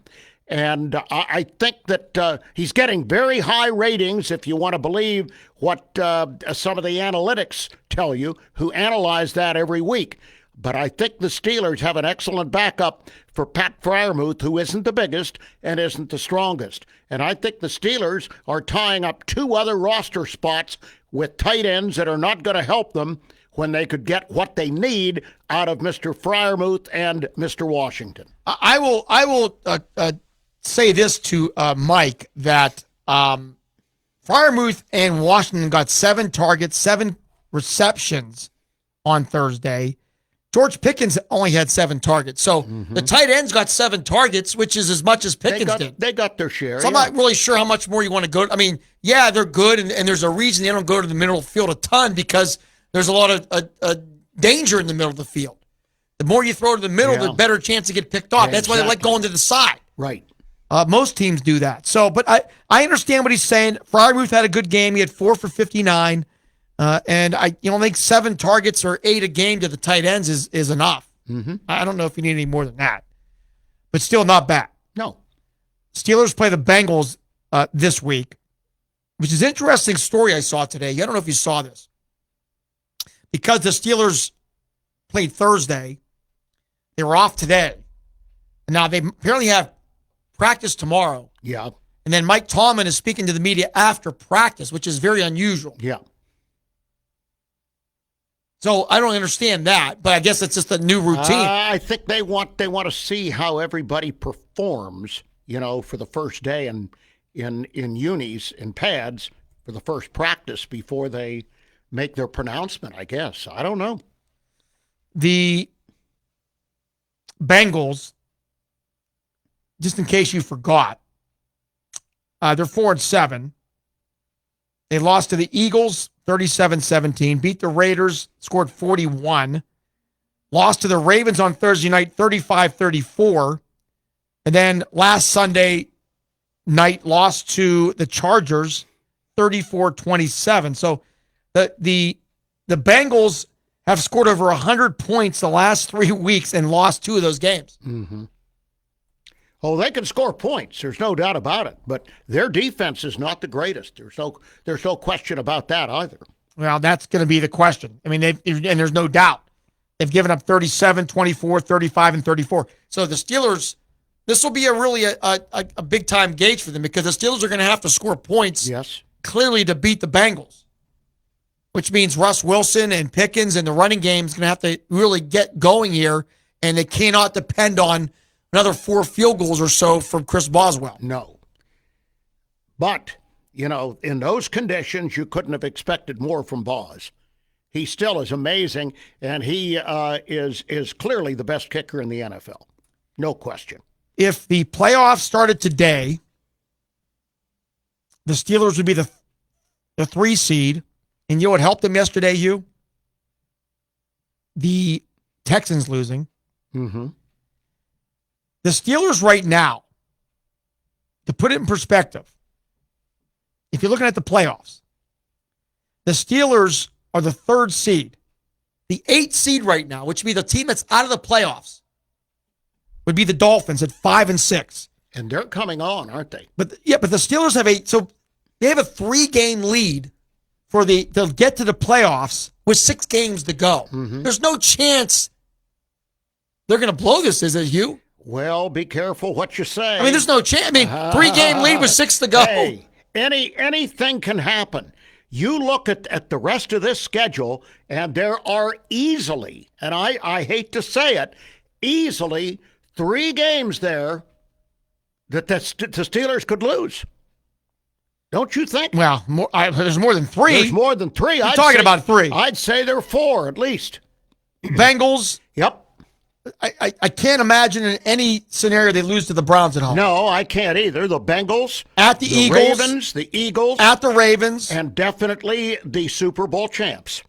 And I think that he's getting very high ratings, if you want to believe what some of the analytics tell you, who analyze that every week. But I think the Steelers have an excellent backup for Pat Freiermuth, who isn't the biggest and isn't the strongest. And I think the Steelers are tying up two other roster spots with tight ends that are not going to help them when they could get what they need out of Mr. Freiermuth and Mr. Washington. I will say this to Mike, that Freiermuth and Washington got 7 targets, 7 receptions on Thursday. George Pickens only had 7 targets. So the tight ends got 7 targets, which is as much as Pickens did. They got their share. So I'm not really sure how much more you want to go. I mean, yeah, they're good, and there's a reason they don't go to the middle of the field a ton, because there's a lot of danger in the middle of the field. The more you throw to the middle, the better chance to get picked off. That's why they like going to the side. Right. Most teams do that. So, but I understand what he's saying. Freiermuth had a good game. He had 4 for 59. And I think 7 targets or 8 a game to the tight ends is enough. I don't know if you need any more than that, but still not bad. No. Steelers play the Bengals this week, which is an interesting story I saw today. I don't know if you saw this, because the Steelers played Thursday. They were off today. And now they apparently have practice tomorrow. Yeah. And then Mike Tomlin is speaking to the media after practice, which is very unusual. Yeah. So I don't understand that, but I guess it's just a new routine. I think they want to see how everybody performs, for the first day in unis and pads for the first practice before they make their pronouncement, I guess. I don't know. The Bengals, just in case you forgot, they're 4-7. They lost to the Eagles 37-17, beat the Raiders, scored 41, lost to the Ravens on Thursday night 35-34, and then last Sunday night lost to the Chargers 34-27. So the Bengals have scored over 100 points the last 3 weeks and lost 2 of those games. Oh, they can score points. There's no doubt about it. But their defense is not the greatest. There's no question about that either. Well, that's going to be the question. I mean, and there's no doubt. They've given up 37, 24, 35, and 34. So the Steelers, this will be a big-time gauge for them, because the Steelers are going to have to score points clearly to beat the Bengals, which means Russ Wilson and Pickens and the running game is going to have to really get going here, and they cannot depend on another 4 field goals or so from Chris Boswell. No. But, in those conditions, you couldn't have expected more from Boz. He still is amazing, and he is clearly the best kicker in the NFL. No question. If the playoffs started today, the Steelers would be the 3 seed, and you know what helped them yesterday, Hugh? The Texans losing. The Steelers right now, to put it in perspective, if you're looking at the playoffs, the Steelers are the 3rd seed. The 8th seed right now, which would be the team that's out of the playoffs, would be the Dolphins at 5-6. And they're coming on, aren't they? But the Steelers have they have a 3-game lead they'll get to the playoffs with 6 games to go. Mm-hmm. There's no chance they're going to blow this, is it, Hugh? Well, be careful what you say. I mean, there's no chance. I mean, 3-game lead with 6 to go. Hey, anything can happen. You look at the rest of this schedule, and there are easily, and I hate to say it, easily 3 games there that the Steelers could lose. Don't you think? Well, there's more than 3. There's more than 3. You're talking about 3. I'd say there are 4 at least. Bengals. Yep. I can't imagine in any scenario they lose to the Browns at home. No, I can't either. The Bengals. At the Eagles. The Eagles. At the Ravens. And definitely the Super Bowl champs.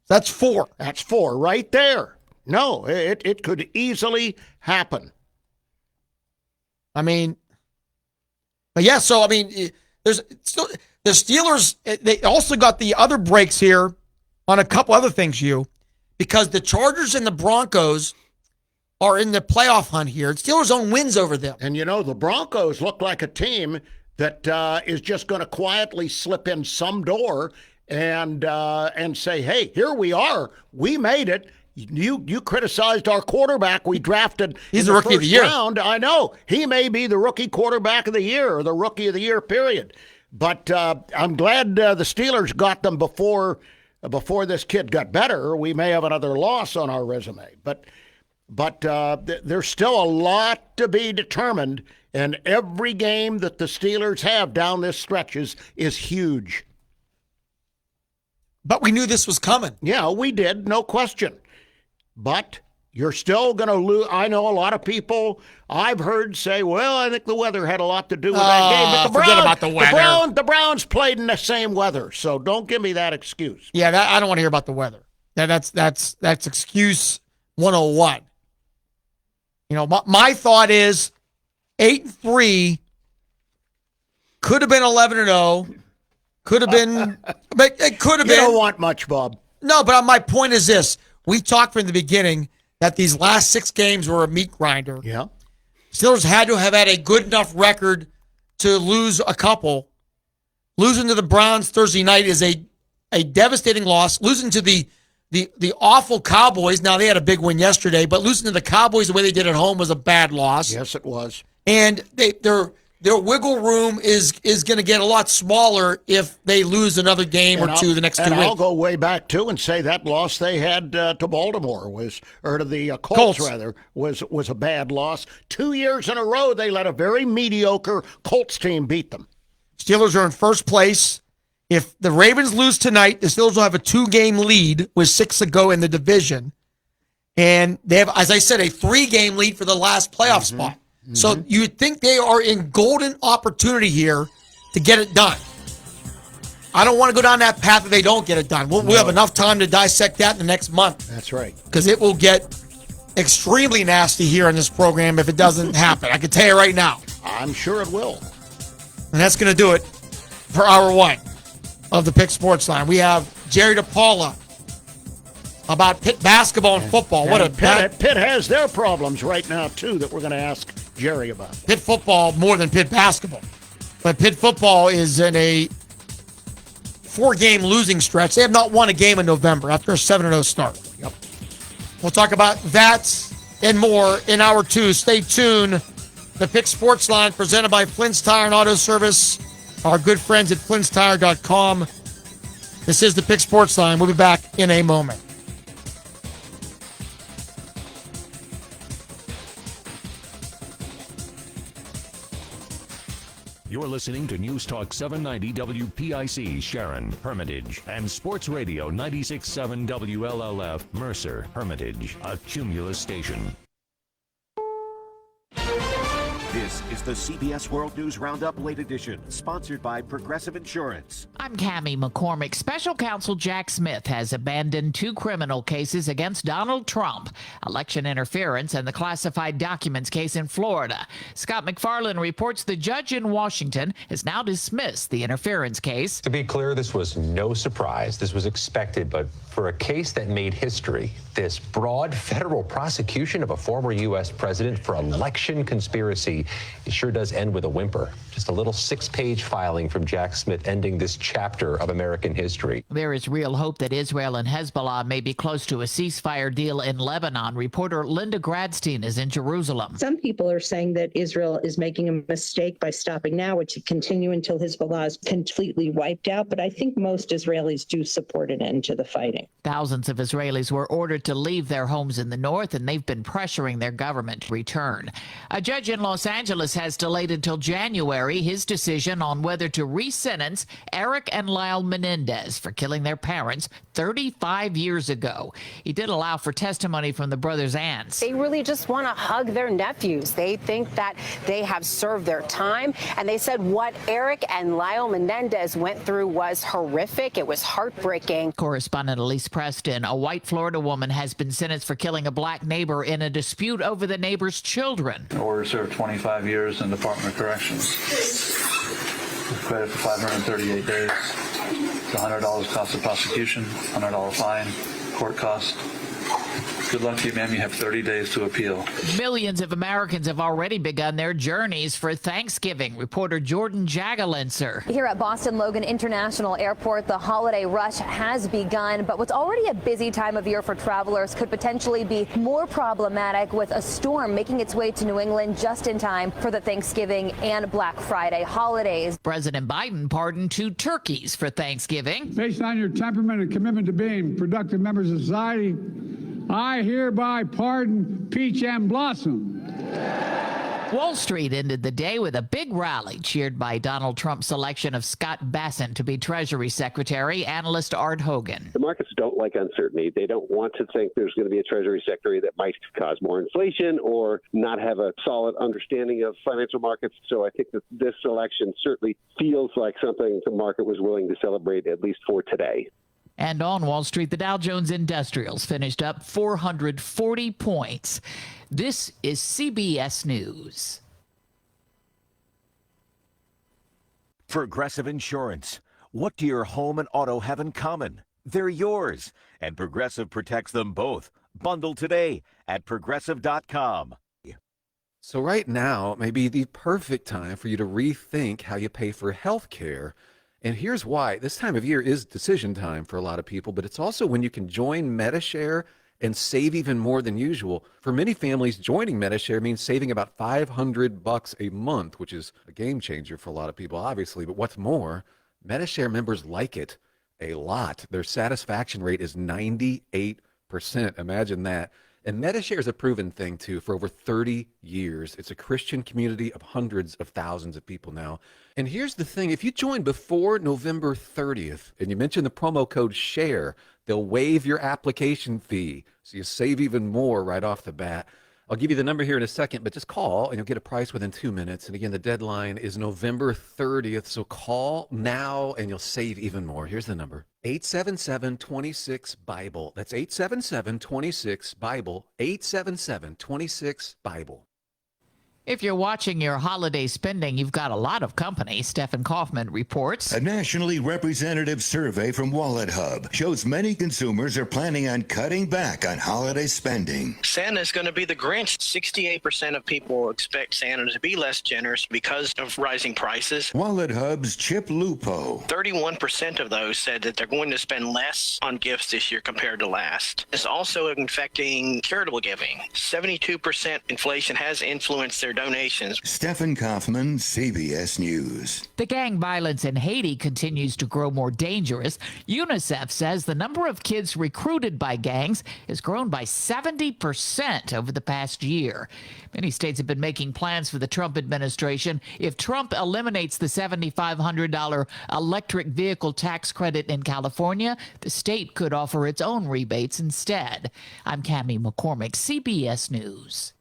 That's 4. That's 4 right there. No, it could easily happen. I mean, but yeah, so, I mean, there's still the Steelers, they also got the other breaks here on a couple other things, because the Chargers and the Broncos are in the playoff hunt here. Steelers own wins over them. And, the Broncos look like a team that is just going to quietly slip in some door and say, hey, here we are. We made it. You criticized our quarterback we drafted. He's the rookie of the year. Round. I know. He may be the rookie quarterback of the year or the rookie of the year, period. But I'm glad the Steelers got them before this kid got better. We may have another loss on our resume. But there's still a lot to be determined, and every game that the Steelers have down this stretch is huge. But we knew this was coming. Yeah, we did, no question. But you're still going to lose. I know a lot of people I've heard say, well, I think the weather had a lot to do with that game. But forget about the weather. The Browns played in the same weather, so don't give me that excuse. Yeah, I don't want to hear about the weather. That's excuse 101. My thought is 8-3 could have been 11-0. Could have been. It could have been. You don't want much, Bob. No, but my point is this. We talked from the beginning that these last 6 games were a meat grinder. Yeah. Steelers had to have had a good enough record to lose a couple. Losing to the Browns Thursday night is a devastating loss. Losing to the awful Cowboys, now they had a big win yesterday, but losing to the Cowboys the way they did at home was a bad loss. Yes, it was. And their wiggle room is going to get a lot smaller if they lose another game or 2 the next 2 weeks. And I'll go way back, too, and say that loss they had to Baltimore to the Colts, was a bad loss. 2 years in a row, they let a very mediocre Colts team beat them. Steelers are in first place. If the Ravens lose tonight, the Steelers will have a 2-game lead with 6 to go in the division. And they have, as I said, a 3-game lead for the last playoff spot. Mm-hmm. So you'd think they are in golden opportunity here to get it done. I don't want to go down that path if they don't get it done. We'll have enough time to dissect that in the next month. That's right. Because it will get extremely nasty here in this program if it doesn't happen. I can tell you right now. I'm sure it will. And that's going to do it for hour 1 of the Pick Sports Line. We have Jerry DePaula about Pitt basketball and football. Pitt has their problems right now, too, that we're going to ask Jerry about. Pitt football more than Pitt basketball. But Pitt football is in a 4-game losing stretch. They have not won a game in November after a 7-0 start. Yep. We'll talk about that and more in hour 2. Stay tuned. The Pick Sports Line presented by Flynn's Tire and Auto Service. Our good friends at Flynn'sTire.com. This is the Pick Sports Line. We'll be back in a moment. You're listening to News Talk 790 WPIC Sharon, Hermitage, and Sports Radio 96.7 WLLF Mercer, Hermitage, a Cumulus station. This is the CBS World News Roundup Late Edition, sponsored by Progressive Insurance. I'm Cammie McCormick. Special counsel Jack Smith has abandoned 2 criminal cases against Donald Trump, election interference and the classified documents case in Florida. Scott McFarland reports the judge in Washington has now dismissed the interference case. To be clear, this was no surprise. This was expected, but for a case that made history, this broad federal prosecution of a former U.S. president for election conspiracy, it sure does end with a whimper. Just a little 6-page filing from Jack Smith ending this chapter of American history. There is real hope that Israel and Hezbollah may be close to a ceasefire deal in Lebanon. Reporter Linda Gradstein is in Jerusalem. Some people are saying that Israel is making a mistake by stopping now, which would continue until Hezbollah is completely wiped out. But I think most Israelis do support an end to the fighting. Thousands of Israelis were ordered to leave their homes in the north, and they've been pressuring their government to return. A judge in Los Angeles has delayed until January his decision on whether to re-sentence Eric and Lyle Menendez for killing their parents 35 years ago. He did allow for testimony from the brothers' aunts. They really just want to hug their nephews. They think that they have served their time, and they said what Eric and Lyle Menendez went through was horrific. It was heartbreaking. Correspondent Elise Preston, a white Florida woman has been sentenced for killing a black neighbor in a dispute over the neighbor's children. Order served 25 years in Department of Corrections. Credit for 538 days. It's $100 cost of prosecution, $100 fine, court cost. Good luck to you, ma'am. You have 30 days to appeal. Millions of Americans have already begun their journeys for Thanksgiving. Reporter Jordan Jagalenser. Here at Boston Logan International Airport, the holiday rush has begun, but what's already a busy time of year for travelers could potentially be more problematic with a storm making its way to New England just in time for the Thanksgiving and Black Friday holidays. President Biden pardoned 2 turkeys for Thanksgiving. Based on your temperament and commitment to being productive members of society, I hereby pardon Peach and Blossom. Wall Street ended the day with a big rally cheered by Donald Trump's selection of Scott Bassent to be Treasury Secretary. Analyst Art Hogan. The markets don't like uncertainty. They don't want to think there's going to be a Treasury Secretary that might cause more inflation or not have a solid understanding of financial markets. So I think that this election certainly feels like something the market was willing to celebrate, at least for today. And on Wall Street, the Dow Jones Industrials finished up 440 points. This is CBS News. Progressive Insurance. What do your home and auto have in common? They're yours, and Progressive protects them both. Bundle today at Progressive.com. So right now may be the perfect time for you to rethink how you pay for health care. And here's why. This time of year is decision time for a lot of people, but it's also when you can join Medi-Share and save even more than usual. For many families, joining Medi-Share means saving about $500 a month, which is a game changer for a lot of people, obviously. But what's more, Medi-Share members like it a lot. Their satisfaction rate is 98%. Imagine that. And Medi-Share is a proven thing, too, for over 30 years. It's a Christian community of hundreds of thousands of people now. And here's the thing. If you join before November 30th and you mention the promo code SHARE, they'll waive your application fee. So you save even more right off the bat. I'll give you the number here in a second, but just call and you'll get a price within 2 minutes. And again, the deadline is November 30th. So call now and you'll save even more. Here's the number. 877-26-BIBLE. That's 877-26-BIBLE. 877-26-BIBLE. If you're watching your holiday spending, you've got a lot of company. Stephen Kaufman reports. A nationally representative survey from Wallet Hub shows many consumers are planning on cutting back on holiday spending. Santa's going to be the Grinch. 68% of people expect Santa to be less generous because of rising prices. Wallet Hub's Chip Lupo. 31% of those said that they're going to spend less on gifts this year compared to last. It's also affecting charitable giving. 72% inflation has influenced their donations. Stephen Kaufman, CBS News. The gang violence in Haiti continues to grow more dangerous. UNICEF says the number of kids recruited by gangs has grown by 70% over the past year. Many states have been making plans for the Trump administration. If Trump eliminates the $7,500 electric vehicle tax credit in California, the state could offer its own rebates instead. I'm Cammie McCormick, CBS News.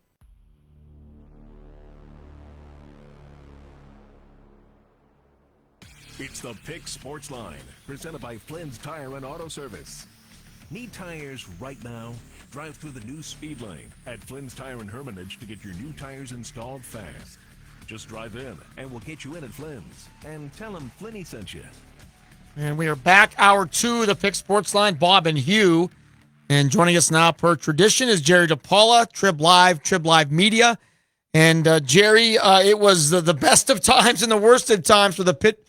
It's the Pick Sports Line, presented by Flynn's Tire and Auto Service. Need tires right now? Drive through the new speed lane at Flynn's Tire and Hermitage to get your new tires installed fast. Just drive in, and we'll get you in at Flynn's. And tell them Flinny sent you. And we are back, hour 2 of the Pick Sports Line. Bob and Hugh. And joining us now, per tradition, is Jerry DePaula, Trib Live Media. And Jerry, it was the best of times and the worst of times for the Pitt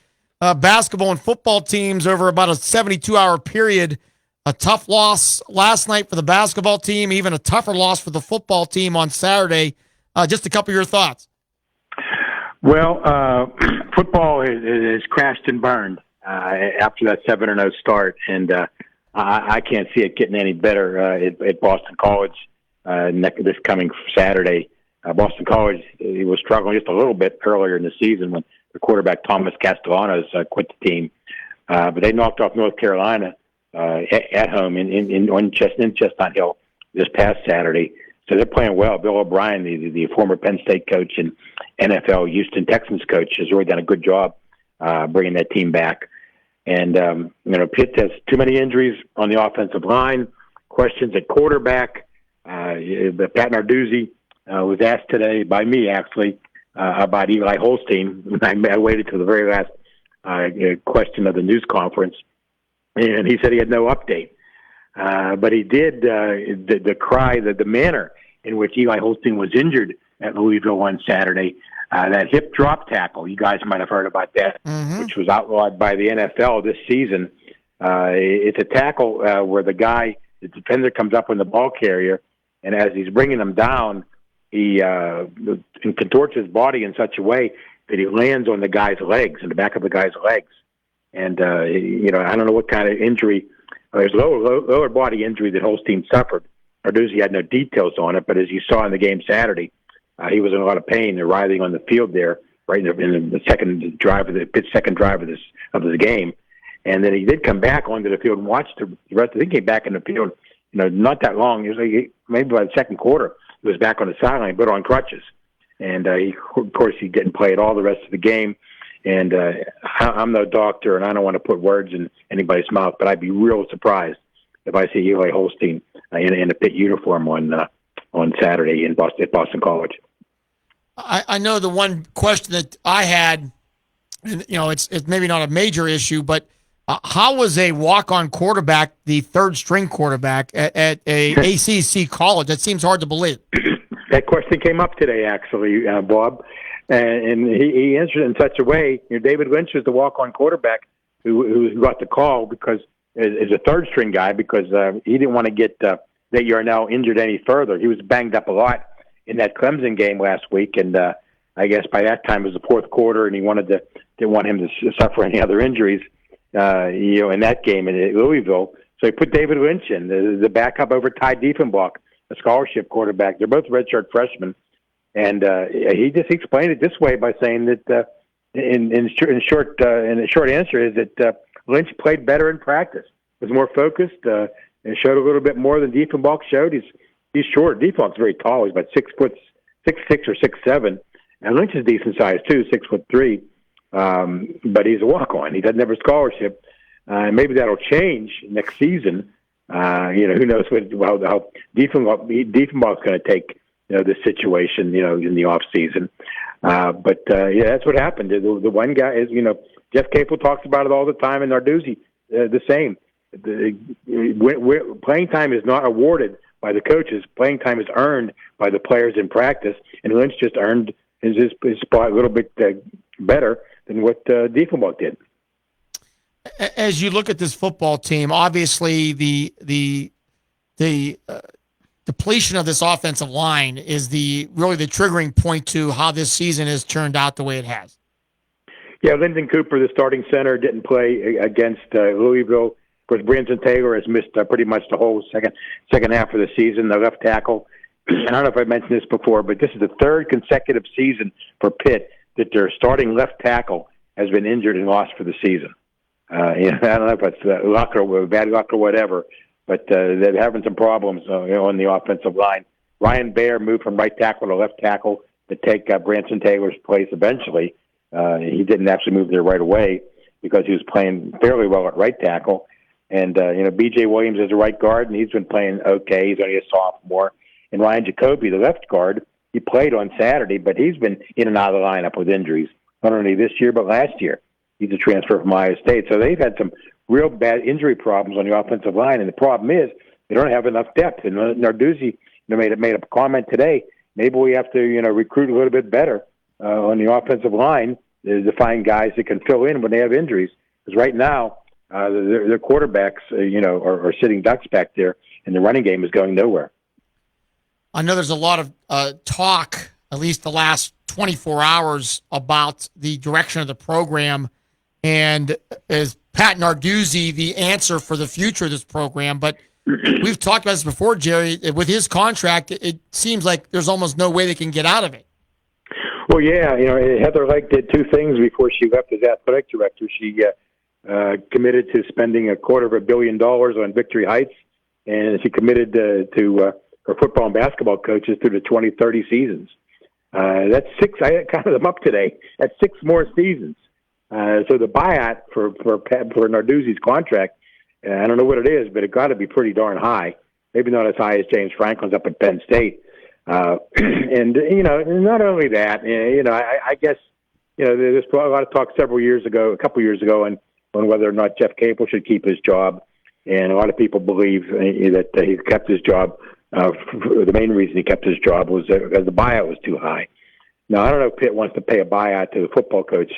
basketball and football teams over about a 72-hour period. A tough loss last night for the basketball team, even a tougher loss for the football team on Saturday. Just a couple of your thoughts. Well, football has crashed and burned after that 7-0 start, and I can't see it getting any better at Boston College this coming Saturday. Boston College was struggling just a little bit earlier in the season when the quarterback Thomas Castellanos quit the team, but they knocked off North Carolina at home in Chestnut Hill this past Saturday. So they're playing well. Bill O'Brien, the former Penn State coach and NFL Houston Texans coach, has really done a good job bringing that team back. And, Pitt has too many injuries on the offensive line, questions at quarterback. Pat Narduzzi was asked today by me, actually, about Eli Holstein. I waited till the very last question of the news conference, and he said he had no update. But he did the manner in which Eli Holstein was injured at Louisville on Saturday. That hip drop tackle, you guys might have heard about that, which was outlawed by the NFL this season. It's a tackle where the defender comes up on the ball carrier, and as he's bringing him down, he contorts his body in such a way that he lands on the guy's legs, in the back of the guy's legs. And, I don't know what kind of injury. There's lower body injury that Holstein suffered. Narduzzi had no details on it, but as you saw in the game Saturday, he was in a lot of pain. They're writhing on the field there, right in the second drive of Pitt's second drive of the game. And then he did come back onto the field and watched the rest of the game. Came back in the field, not that long. It was like maybe by the second quarter, he was back on the sideline, but on crutches. And of course, he didn't play at all the rest of the game. And I'm no doctor, and I don't want to put words in anybody's mouth, but I'd be real surprised if I see Eli Holstein in a Pitt uniform on Saturday at Boston College. I know the one question that I had, and it's maybe not a major issue, but how was a walk-on quarterback the third-string quarterback at a ACC college? That seems hard to believe. That question came up today, actually, Bob. And he answered it in such a way. David Lynch is the walk-on quarterback who got the call because is a third-string guy because he didn't want to get Nate Yarnell injured any further. He was banged up a lot in that Clemson game last week, and I guess by that time it was the fourth quarter, and he didn't want him to suffer any other injuries, in that game in Louisville. So he put David Lynch in, the backup over Ty Diefenbach, a scholarship quarterback. They're both redshirt freshmen. And he just explained it this way by saying that in a short answer is that Lynch played better in practice, was more focused, and showed a little bit more than Diefenbach showed. He's short. Diefenbach's very tall. He's about 6'6" or 6'7", and Lynch is decent size too, 6'3". But he's a walk-on. He doesn't have a scholarship. Maybe that'll change next season. Who knows how Diefenbach's going to take the situation, in the off season. But that's what happened. The one guy is, Jeff Capel talks about it all the time, and Narduzzi, the same. Playing time is not awarded by the coaches. Playing time is earned by the players in practice, and Lynch just earned his spot a little bit better than what Diefenbach did. As you look at this football team, obviously the depletion of this offensive line is really the triggering point to how this season has turned out the way it has. Yeah, Lyndon Cooper, the starting center, didn't play against Louisville. Of course, Branson Taylor has missed pretty much the whole second half of the season, the left tackle. I don't know if I mentioned this before, but this is the third consecutive season for Pitt that their starting left tackle has been injured and lost for the season. I don't know if it's luck or bad luck or whatever, but they're having some problems on the offensive line. Ryan Baer moved from right tackle to left tackle to take Branson Taylor's place eventually. He didn't actually move there right away. because he was playing fairly well at right tackle. And, B.J. Williams is a right guard, and he's been playing okay. He's only a sophomore. And Ryan Jacoby, the left guard, he played on Saturday, but he's been in and out of the lineup with injuries, not only this year but last year. He's a transfer from Iowa State. So they've had some real bad injury problems on the offensive line, and the problem is they don't have enough depth. And Narduzzi made a comment today, maybe we have to recruit a little bit better on the offensive line to find guys that can fill in when they have injuries. Because right now, their quarterbacks, are sitting ducks back there, and the running game is going nowhere. I know there's a lot of talk, at least the last 24 hours, about the direction of the program. And is Pat Narduzzi the answer for the future of this program? But we've talked about this before, Jerry. With his contract, it seems like there's almost no way they can get out of it. Well, yeah, Heather Lake did two things before she left as athletic director. She committed to spending $250 million on Victory Heights, and she committed to her football and basketball coaches through the 2030 seasons. That's 6. I counted them up today. That's 6 more seasons. So the buyout for Narduzzi's contract, I don't know what it is, but it got to be pretty darn high. Maybe not as high as James Franklin's up at Penn State. And not only that, I guess there's a lot of talk a couple years ago, on whether or not Jeff Capel should keep his job, and a lot of people believe that he kept his job. The main reason he kept his job was because the buyout was too high. Now I don't know if Pitt wants to pay a buyout to the football coach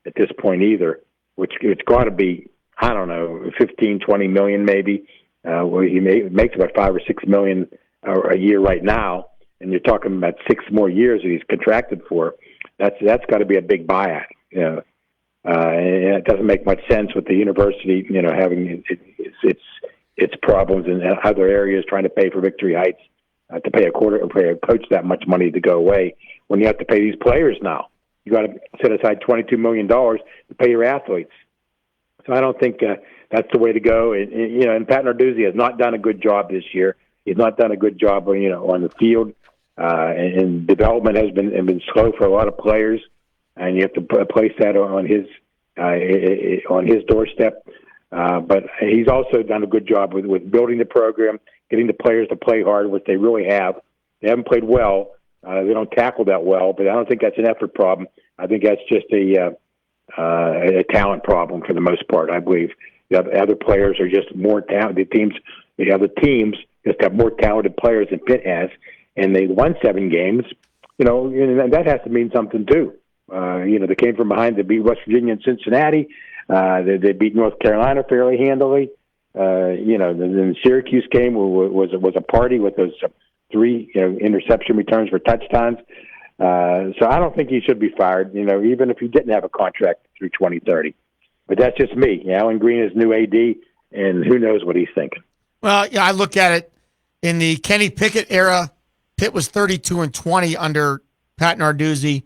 at this point either, which it's got to be, I don't know, 15, 20 million maybe. Where he makes about 5 or 6 million a year right now, and you're talking about 6 more years that he's contracted for. That's got to be a big buyout. And it doesn't make much sense with the university, having its problems in other areas, trying to pay for Victory Heights, to pay a coach that much money to go away when you have to pay these players now. You got to set aside $22 million to pay your athletes. So I don't think that's the way to go. And Pat Narduzzi has not done a good job this year. He's not done a good job, on the field. And development has been slow for a lot of players, and you have to place that on his doorstep. But he's also done a good job with building the program, getting the players to play hard, which they really have. They haven't played well. They don't tackle that well, but I don't think that's an effort problem. I think that's just a talent problem for the most part. I believe the other players are just more talented. The other teams just have more talented players than Pitt has, and they won 7 games. And that has to mean something too. They came from behind to beat West Virginia and Cincinnati. They beat North Carolina fairly handily. The Syracuse game was a party with those 3 interception returns for touchdowns. So I don't think he should be fired, even if he didn't have a contract through 2030. But that's just me. Alan Green is new AD, and who knows what he's thinking. Well, I look at it in the Kenny Pickett era. Pitt was 32-20 under Pat Narduzzi.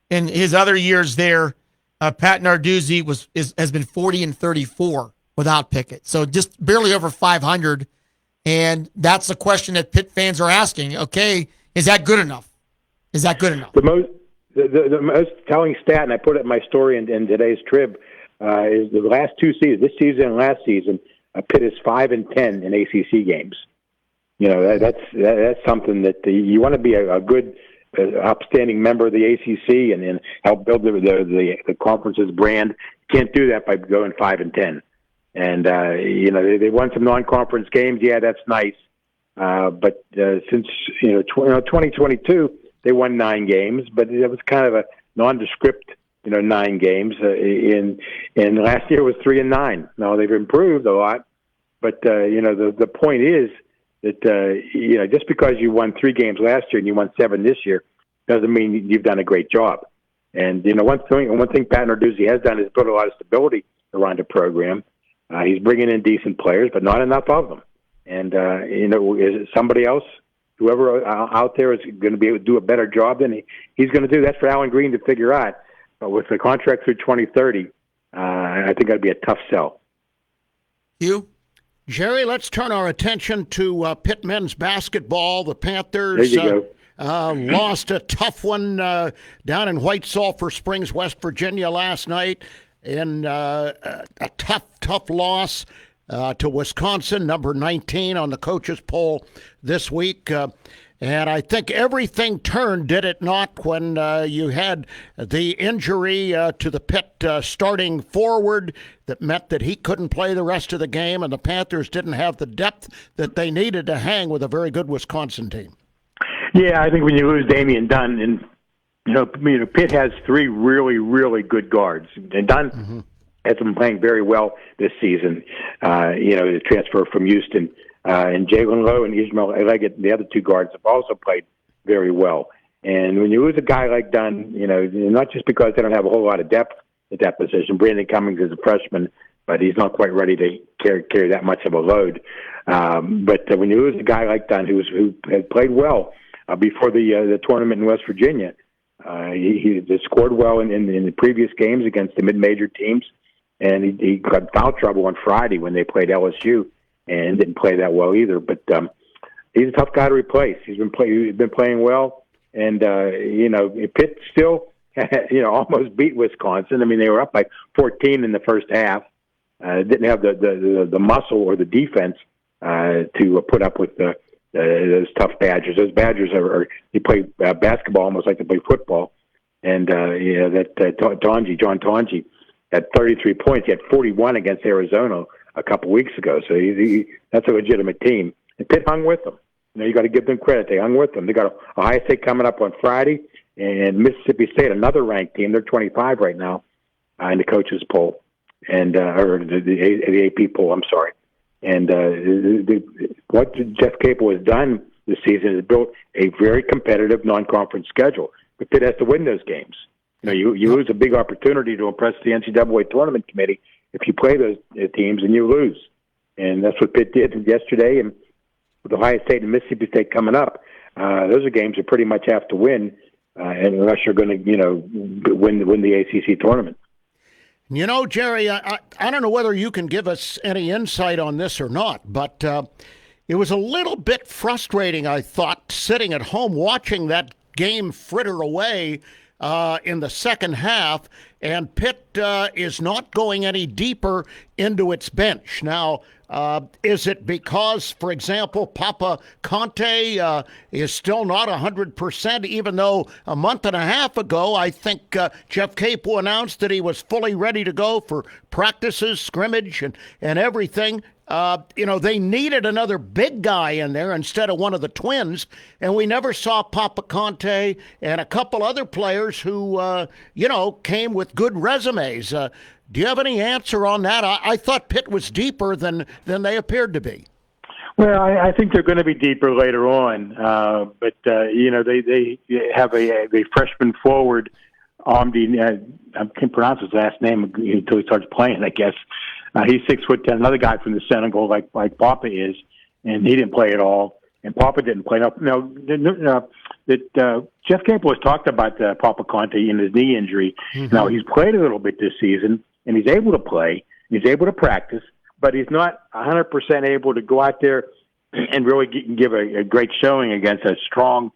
In his other years there, Pat Narduzzi has been 40-34 without Pickett, so just barely over 500. And that's the question that Pitt fans are asking. Okay, is that good enough? Is that good enough? The most telling stat, and I put it in my story in today's Trib, is the last 2 seasons, this season and last season, Pitt is 5-10 in ACC games. That's something that you want to be a good, upstanding member of the ACC and help build the conference's brand. You can't do that by going 5-10. And they won some non-conference games. Yeah, that's nice. But since 2022, they won 9 games, but it was kind of a nondescript 9 games. And last year was 3-9. Now they've improved a lot, but the point is that just because you won 3 games last year and you won 7 this year doesn't mean you've done a great job. And one thing Pat Narduzzi has done is put a lot of stability around the program. He's bringing in decent players, but not enough of them. And is somebody else, whoever out there is going to be able to do a better job than he's going to do. That's for Alan Green to figure out. But with the contract through 2030, I think that'd be a tough sell. Jerry, let's turn our attention to Pitt men's basketball. The Panthers lost a tough one down in White Sulphur Springs, West Virginia last night. in a tough loss to Wisconsin, number 19 on the coaches poll this week. And I think everything turned, did it not, when you had the injury to the Pitt starting forward that meant that he couldn't play the rest of the game, and the Panthers didn't have the depth that they needed to hang with a very good Wisconsin team. Yeah, I think when you lose Damian Dunn, and Pitt has three really, really good guards, and Dunn has been playing very well this season. The transfer from Houston. And Jalen Lowe and Ismail Leggett, the other two guards, have also played very well. And when you lose a guy like Dunn, not just because they don't have a whole lot of depth at that position. Brandon Cummings is a freshman, but he's not quite ready to carry that much of a load. But when you lose a guy like Dunn, who had played well before the tournament in West Virginia, he scored well in the previous games against the mid-major teams, and he got foul trouble on Friday when they played LSU. And didn't play that well either. But he's a tough guy to replace. He's been playing well, and Pitt still almost beat Wisconsin. I mean, they were up by 14 in the first half. Didn't have the muscle or the defense to put up with those tough Badgers. Those Badgers they play basketball almost like they play football. And John Tonji had 33 points. He had 41 against Arizona a couple weeks ago, so that's a legitimate team. And Pitt hung with them. You got to give them credit. They hung with them. They got Ohio State coming up on Friday, and Mississippi State, another ranked team. They're 25 right now in the coaches poll, and or the AP poll. I'm sorry. And what Jeff Capel has done this season is built a very competitive non-conference schedule. But Pitt has to win those games. You lose a big opportunity to impress the NCAA tournament committee if you play those teams and you lose. And that's what Pitt did yesterday. And with Ohio State and Mississippi State coming up, those are games you pretty much have to win, unless you're going to, win the ACC tournament. Jerry, I don't know whether you can give us any insight on this or not, but it was a little bit frustrating, I thought, sitting at home watching that game fritter away in the second half, and Pitt is not going any deeper into its bench. Now, is it because, for example, Papa Conte is still not 100%, even though a month and a half ago, I think Jeff Capel announced that he was fully ready to go for practices, scrimmage, and everything? They needed another big guy in there instead of one of the twins, and we never saw Papa Conte and a couple other players who, came with good resumes. Do you have any answer on that? I thought Pitt was deeper than they appeared to be. Well, I think they're going to be deeper later on, but they have a freshman forward, Amdi. I can't pronounce his last name until he starts playing, I guess. He's 6'10". Another guy from the Senegal, like Papa is, and he didn't play at all. And Papa didn't play. Jeff Capel has talked about Papa Conte and his knee injury. Mm-hmm. Now he's played a little bit this season, and he's able to play. He's able to practice, but he's not 100% able to go out there and really give a great showing against a strong,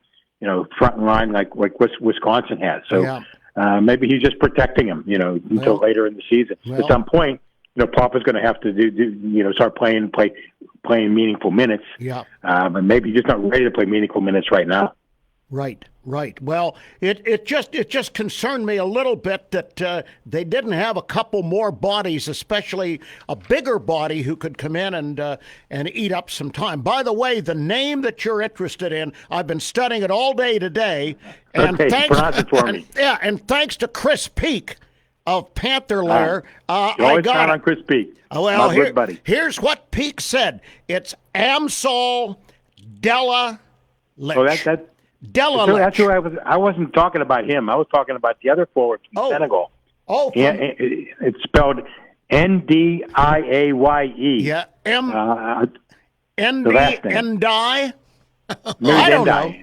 front line like Wisconsin has. So maybe he's just protecting him, until later in the season. At some point, Papa's going to have to start playing meaningful minutes. Yeah. But maybe he's just not ready to play meaningful minutes right now. Right. Well, it just concerned me a little bit that they didn't have a couple more bodies, especially a bigger body who could come in and eat up some time. By the way, the name that you're interested in, I've been studying it all day today. And pronounce it for me. And thanks to Chris Peak of Panther Lair, you always count on Chris Peak. Well, here's what Peak said. It's Amsol Della Lich. Oh, that's who I wasn't talking about him. I was talking about the other forward from Senegal. It's spelled Ndiaye. Yeah, Ndai. I don't know.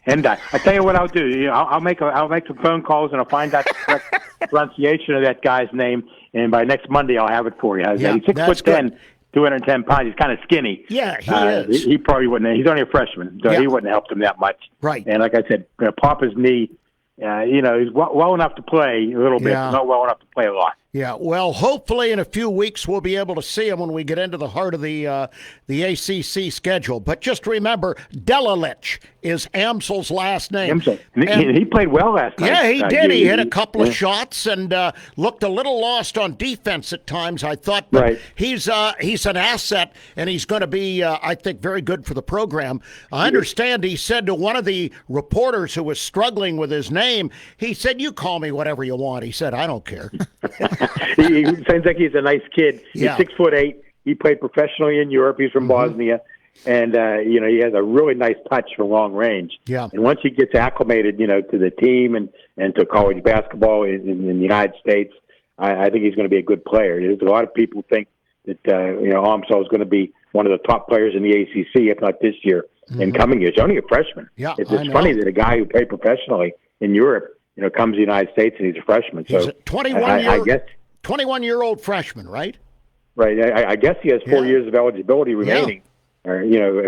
Ndai. I tell you what I'll do. I'll make some phone calls and I'll find out the correct pronunciation of that guy's name. And by next Monday, I'll have it for you. He's 6'10", 210 pounds. He's kind of skinny. Yeah, he is. He probably wouldn't. He's only a freshman, so he wouldn't have helped him that much. Right. And like I said, Papa's knee, he's well enough to play a little bit, but not well enough to play a lot. Yeah, well, hopefully in a few weeks we'll be able to see him when we get into the heart of the ACC schedule. But just remember, Delalich is Amsel's last name. Amsel. And he played well last night. Yeah, he did. He hit a couple of shots and looked a little lost on defense at times, I thought. But he's an asset, and he's going to be, I think, very good for the program. I understand he said to one of the reporters who was struggling with his name, he said, "You call me whatever you want." He said, "I don't care." He seems like he's a nice kid. Yeah. He's 6'8". He played professionally in Europe. He's from Bosnia, and he has a really nice touch for long range. Yeah. And once he gets acclimated, to the team and to college basketball in the United States, I think he's going to be a good player. There's a lot of people who think that Amsel is going to be one of the top players in the ACC, if not this year and coming years. He's only a freshman. Yeah, it's funny that a guy who played professionally in Europe, comes to the United States and he's a freshman. He's so a 21-year-old guess freshman, right? Right. I guess he has 4 years of eligibility remaining, or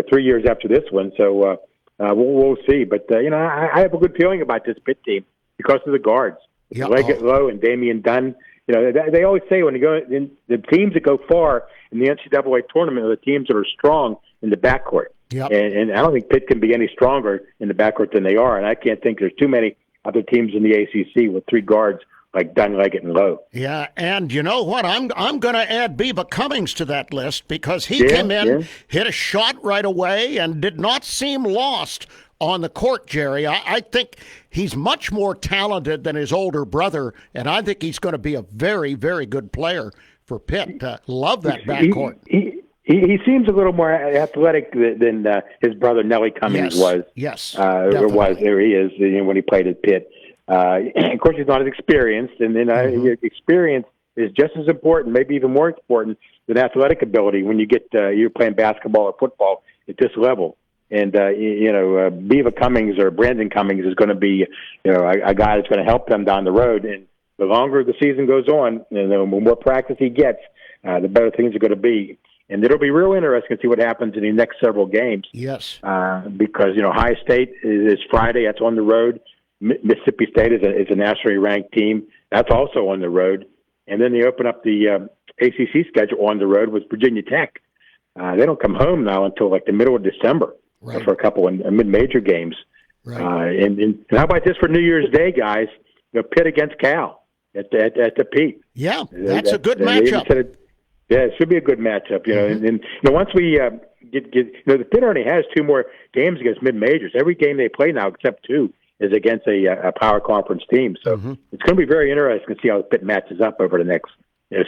3 years after this one. So we'll see. But I have a good feeling about this Pitt team because of the guards, Leggett Lowe and Damian Dunn. They always say when you go in, the teams that go far in the NCAA tournament are the teams that are strong in the backcourt. Yep. And I don't think Pitt can be any stronger in the backcourt than they are. And I can't think there's too many other teams in the ACC with three guards like Dunn, Leggett, and Lowe. Yeah, and you know what? I'm going to add Beba Cummings to that list because he came in, hit a shot right away, and did not seem lost on the court, Jerry. I think he's much more talented than his older brother, and I think he's going to be a very, very good player for Pitt. Love that backcourt. He seems a little more athletic than his brother Nelly Cummings was. Yes, or was. There he is when he played at Pitt. Of course, he's not as experienced, and then experience is just as important, maybe even more important than athletic ability when you get you're playing basketball or football at this level. And Beba Cummings or Brandon Cummings is going to be a guy that's going to help them down the road. And the longer the season goes on, and the more practice he gets, the better things are going to be. And it'll be real interesting to see what happens in the next several games. Yes. Because Ohio State is Friday. That's on the road. Mississippi State is a nationally ranked team. That's also on the road. And then they open up the ACC schedule on the road with Virginia Tech. They don't come home now until like the middle of December for a couple of mid-major games. Right. And how about this for New Year's Day, guys? Pitt against Cal at the Pete. Yeah, that's a good matchup. Yeah, it should be a good matchup. And once we get the Pitt already has two more games against mid-majors. Every game they play now, except two, is against a power conference team. So it's going to be very interesting to see how Pitt matches up over the next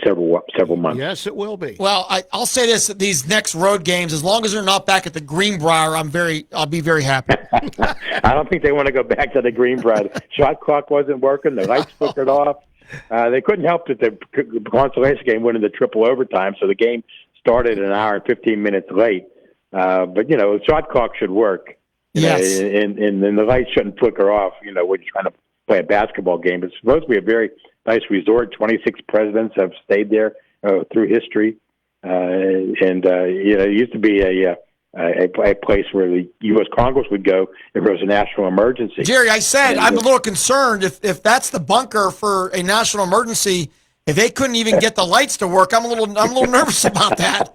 several months. Yes, it will be. Well, I'll say this: these next road games, as long as they're not back at the Greenbrier, I'll be very happy. I don't think they want to go back to the Greenbrier. Shot clock wasn't working. The lights flickered off. They couldn't help that the consolation game went into triple overtime, so the game started an hour and 15 minutes late. But the shot clock should work. Yes. And the lights shouldn't flicker off, when you're trying to play a basketball game. It's supposed to be a very nice resort. 26 presidents have stayed there through history. It used to be a place where the U.S. Congress would go if there was a national emergency. Jerry, I said I'm a little concerned if that's the bunker for a national emergency. If they couldn't even get the lights to work, I'm a little nervous about that.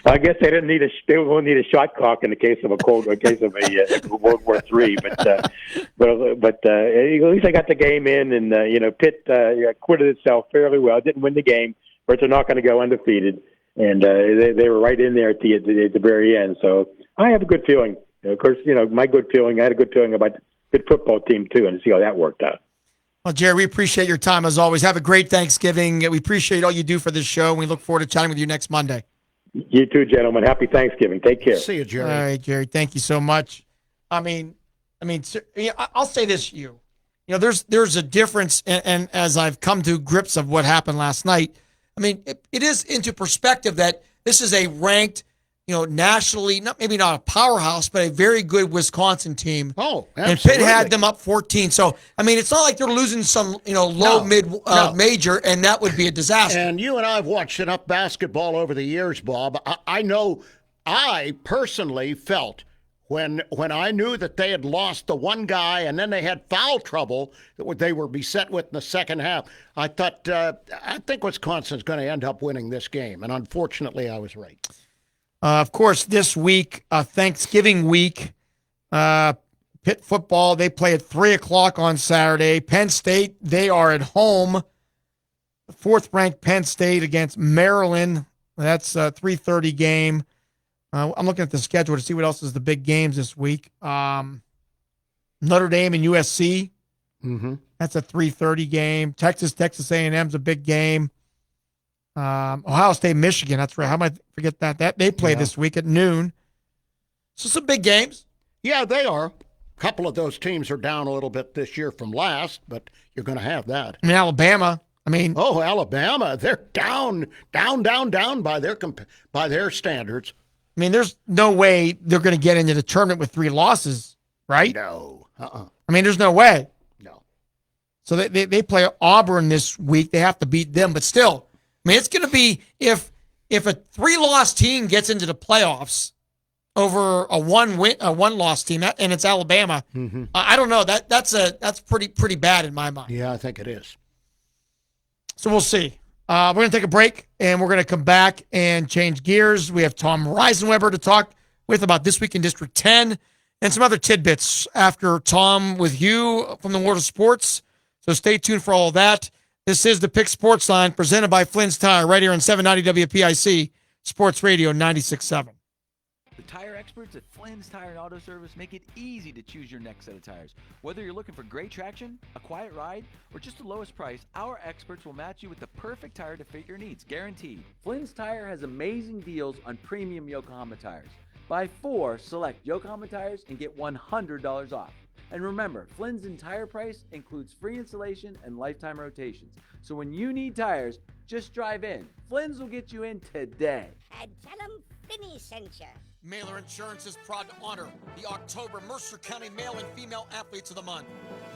I guess they didn't need they won't need a shot clock in case of a World War III. But at least I got the game in, and Pitt acquitted itself fairly well. Didn't win the game, but they're not going to go undefeated, and they were right in there at the very end. So I have a good feeling. Of course, my good feeling. I had a good feeling about the Pitt football team too, and to see how that worked out. Well, Jerry, we appreciate your time as always. Have a great Thanksgiving. We appreciate all you do for this show, and we look forward to chatting with you next Monday. You too, gentlemen. Happy Thanksgiving. Take care. See you, Jerry. All right, Jerry. Thank you so much. I'll say this to you. There's a difference, and as I've come to grips of what happened last night, it is into perspective that this is a ranked, nationally, maybe not a powerhouse, but a very good Wisconsin team. Oh, absolutely. And Pitt had them up 14. So, it's not like they're losing some, major, and that would be a disaster. And you and I have watched enough basketball over the years, Bob. I know I personally felt when I knew that they had lost the one guy and then they had foul trouble that they were beset with in the second half, I thought, I think Wisconsin's going to end up winning this game. And unfortunately, I was right. Of course, this week, Thanksgiving week, Pitt football, they play at 3 o'clock on Saturday. Penn State, they are at home. The 4th-ranked Penn State against Maryland. That's a 3:30 game. I'm looking at the schedule to see what else is the big games this week. Notre Dame and USC. Mm-hmm. That's a 3:30 game. Texas A&M's a big game. Ohio State, Michigan. That's right. How am I forget that? They play this week at noon. So some big games. Yeah, they are. A couple of those teams are down a little bit this year from last, but you're going to have that. I mean, Alabama. Alabama. They're down by their standards. I mean, there's no way they're going to get into the tournament with 3 losses, right? No. I mean, there's no way. No. So they play Auburn this week. They have to beat them, but still, I mean, it's going to be if a 3-loss team gets into the playoffs over a one-loss team, and it's Alabama. Mm-hmm. I don't know. That's pretty bad in my mind. Yeah, I think it is. So we'll see. We're going to take a break, and we're going to come back and change gears. We have Tom Reisenweber to talk with about This Week in District 10 and some other tidbits after Tom with you from the world of sports. So stay tuned for all of that. This is the Pick Sports Line presented by Flynn's Tire right here on 790 WPIC Sports Radio 96.7. The tire experts at Flynn's Tire and Auto Service make it easy to choose your next set of tires. Whether you're looking for great traction, a quiet ride, or just the lowest price, our experts will match you with the perfect tire to fit your needs, guaranteed. Flynn's Tire has amazing deals on premium Yokohama tires. Buy 4 select Yokohama tires and get $100 off. And remember, Flynn's entire price includes free installation and lifetime rotations. So when you need tires, just drive in. Flynn's will get you in today. And tell them Finney sent you. Mailer Insurance is proud to honor the October Mercer County Male and Female Athletes of the Month.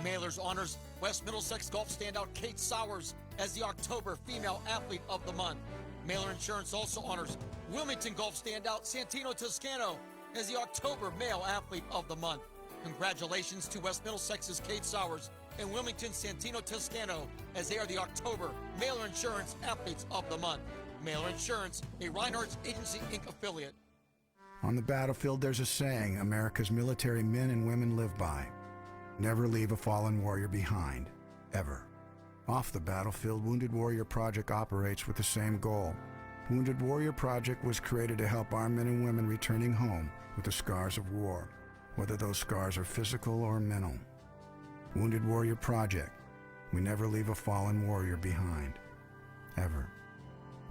Mailer's honors West Middlesex golf standout Kate Sowers as the October Female Athlete of the Month. Mailer Insurance also honors Wilmington golf standout Santino Toscano as the October Male Athlete of the Month. Congratulations to West Middlesex's Kate Sowers and Wilmington Santino Toscano as they are the October Mailer Insurance Athletes of the Month. Mailer Insurance, a Reinhardt's Agency Inc. affiliate. On the battlefield, there's a saying America's military men and women live by. Never leave a fallen warrior behind, ever. Off the battlefield, Wounded Warrior Project operates with the same goal. Wounded Warrior Project was created to help our men and women returning home with the scars of war, whether those scars are physical or mental. Wounded Warrior Project. We never leave a fallen warrior behind, ever.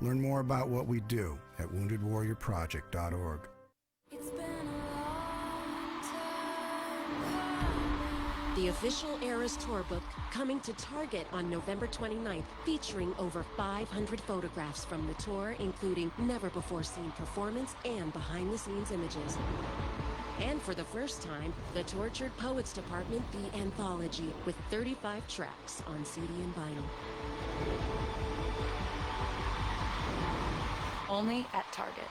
Learn more about what we do at woundedwarriorproject.org. The official Eras Tour book coming to Target on November 29th, featuring over 500 photographs from the tour, including never-before-seen performance and behind-the-scenes images. And for the first time, the Tortured Poets Department, The Anthology, with 35 tracks on CD and vinyl. Only at Target.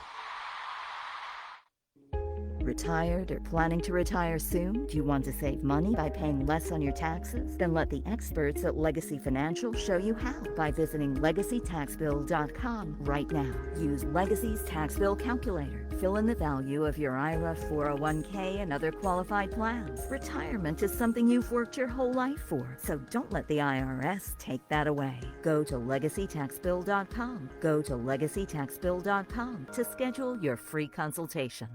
Retired or planning to retire soon? Do you want to save money by paying less on your taxes? Then let the experts at Legacy Financial show you how by visiting LegacyTaxBill.com right now. Use Legacy's tax bill calculator. Fill in the value of your IRA, 401k, and other qualified plans. Retirement is something you've worked your whole life for, so don't let the IRS take that away. Go to LegacyTaxBill.com. Go to LegacyTaxBill.com to schedule your free consultation.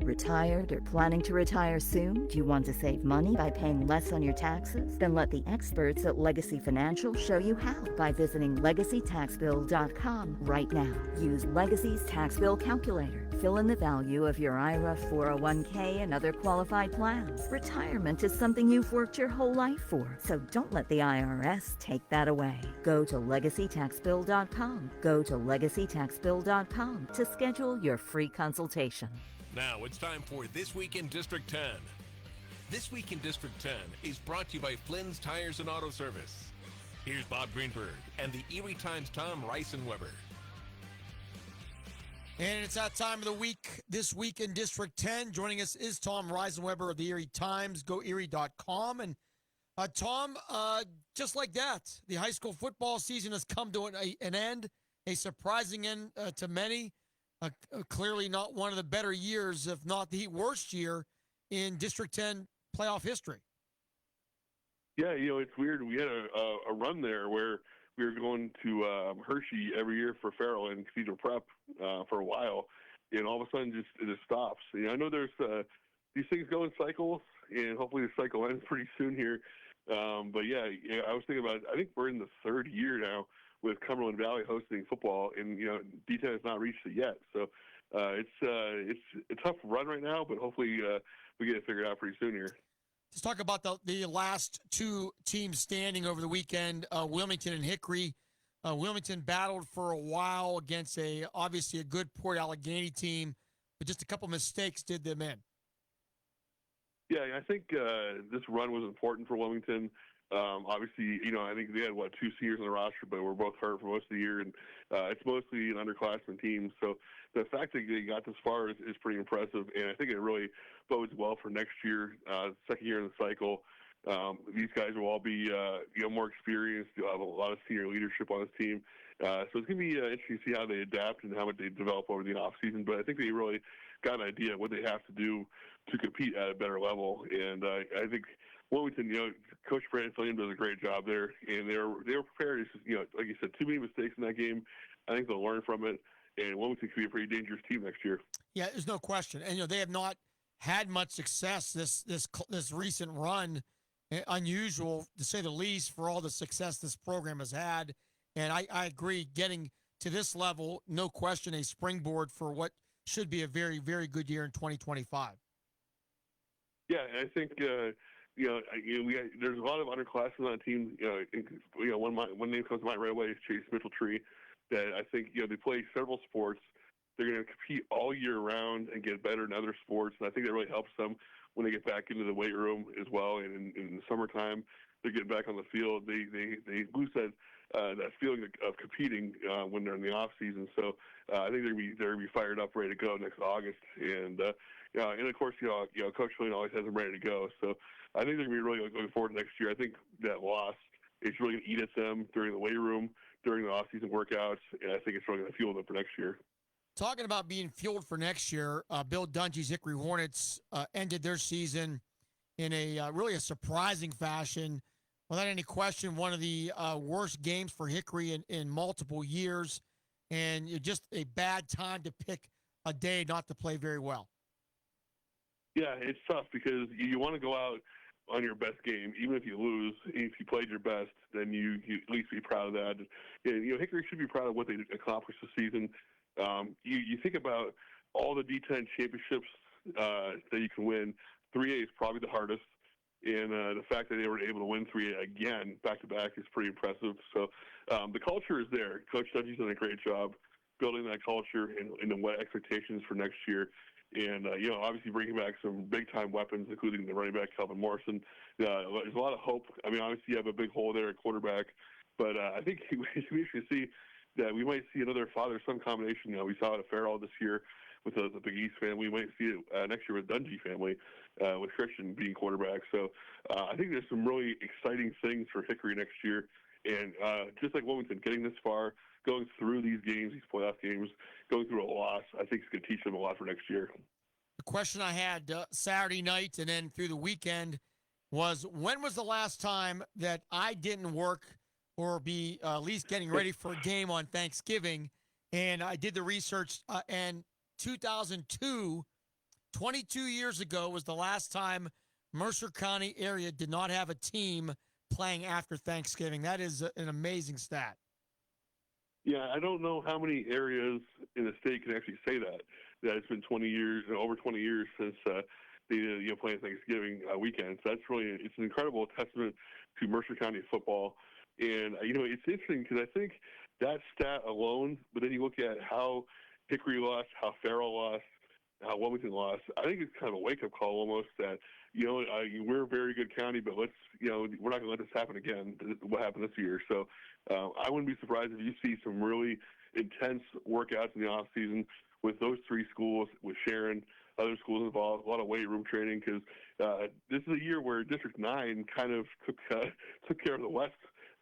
Retired or planning to retire soon? Do you want to save money by paying less on your taxes? Then let the experts at Legacy Financial show you how by visiting LegacyTaxBill.com right now. Use Legacy's tax bill calculator. Fill in the value of your IRA, 401k, and other qualified plans. Retirement is something you've worked your whole life for, so don't let the IRS take that away. Go to LegacyTaxBill.com. Go to LegacyTaxBill.com to schedule your free consultation. Now it's time for This Week in District 10. This Week in District 10 is brought to you by Flynn's Tires and Auto Service. Here's Bob Greenberg and the Erie Times' Tom Reisenweber. And it's that time of the week, this week in District 10. Joining us is Tom Reisenweber of the Erie Times, goerie.com. And Tom, just like that, the high school football season has come to an end, a surprising end to many. Clearly not one of the better years, if not the worst year in District 10 playoff history. Yeah, it's weird. We had a run there where we were going to Hershey every year for Farrell and Cathedral Prep for a while, and all of a sudden it just stops. I know there's these things go in cycles, and hopefully the cycle ends pretty soon here. But yeah, I was thinking about it. I think we're in the third year now with Cumberland Valley hosting football, and D10 has not reached it yet. So it's a tough run right now, but hopefully we get it figured out pretty soon here. Let's talk about the last two teams standing over the weekend, Wilmington and Hickory. Wilmington battled for a while against obviously a good Port Allegheny team, but just a couple mistakes did them in. Yeah, I think this run was important for Wilmington. Obviously, I think they had, 2 seniors on the roster, but were both hurt for most of the year, and it's mostly an underclassmen team. So the fact that they got this far is pretty impressive, and I think it really bodes well for next year, second year in the cycle. These guys will all be, more experienced. They'll have a lot of senior leadership on this team. So it's going to be interesting to see how they adapt and how much they develop over the offseason. But I think they really got an idea of what they have to do to compete at a better level. And I think Wilmington, Coach Brandon Fillion does a great job there. And they were prepared. It's just, like you said, too many mistakes in that game. I think they'll learn from it. And Wilmington could be a pretty dangerous team next year. Yeah, there's no question. And, they have not had much success this recent run. Unusual, to say the least, for all the success this program has had. And I agree, getting to this level, no question, a springboard for what should be a very, very good year in 2025. Yeah, I think, there's a lot of underclassmen on the team. One name comes to mind right away is Chase Mitchell-Tree, that I think, they play several sports. They're going to compete all year round and get better in other sports. And I think that really helps them when they get back into the weight room as well. And in the summertime, they're getting back on the field. They lose that feeling of competing when they're in the off season. So I think they're gonna be fired up, ready to go next August. And of course, Coach Fillion always has them ready to go. So I think they're gonna be really looking forward to next year. I think that loss is really gonna eat at them during the weight room, during the off season workouts, and I think it's really gonna fuel them for next year. Talking about being fueled for next year, Bill Dungy's Hickory Hornets ended their season in really a surprising fashion. Without any question, one of the worst games for Hickory in multiple years, and just a bad time to pick a day not to play very well. Yeah, it's tough because you want to go out on your best game, even if you lose. If you played your best, then you at least be proud of that. And, Hickory should be proud of what they accomplished this season. You think about all the D10 championships that you can win. 3A is probably the hardest, and the fact that they were able to win 3A again back-to-back is pretty impressive. So the culture is there. Coach Dungy's done a great job building that culture and what expectations for next year. And, obviously bringing back some big-time weapons, including the running back, Kelvin Morrison. There's a lot of hope. I mean, obviously you have a big hole there at quarterback, but I think we should see that we might see another father-son combination. We saw it at Farrell this year with the Big East family. We might see it next year with Dungy family, with Christian being quarterback. So I think there's some really exciting things for Hickory next year. And just like Wilmington, getting this far, going through these games, these playoff games, going through a loss, I think it's going to teach them a lot for next year. The question I had Saturday night and then through the weekend was, when was the last time that I didn't work or be at least getting ready for a game on Thanksgiving? And I did the research, and 2002, 22 years ago, was the last time Mercer County area did not have a team playing after Thanksgiving. That is an amazing stat. Yeah, I don't know how many areas in the state can actually say that it's been 20 years, over 20 years since they playing Thanksgiving weekend. So that's it's an incredible testament to Mercer County football. And, it's interesting because I think that stat alone, but then you look at how Hickory lost, how Farrell lost, how Wilmington lost, I think it's kind of a wake-up call almost that, we're a very good county, but we're not going to let this happen again, what happened this year. So I wouldn't be surprised if you see some really intense workouts in the off-season with those 3 schools, with Sharon, other schools involved, a lot of weight room training, because this is a year where District 9 kind of took care of the West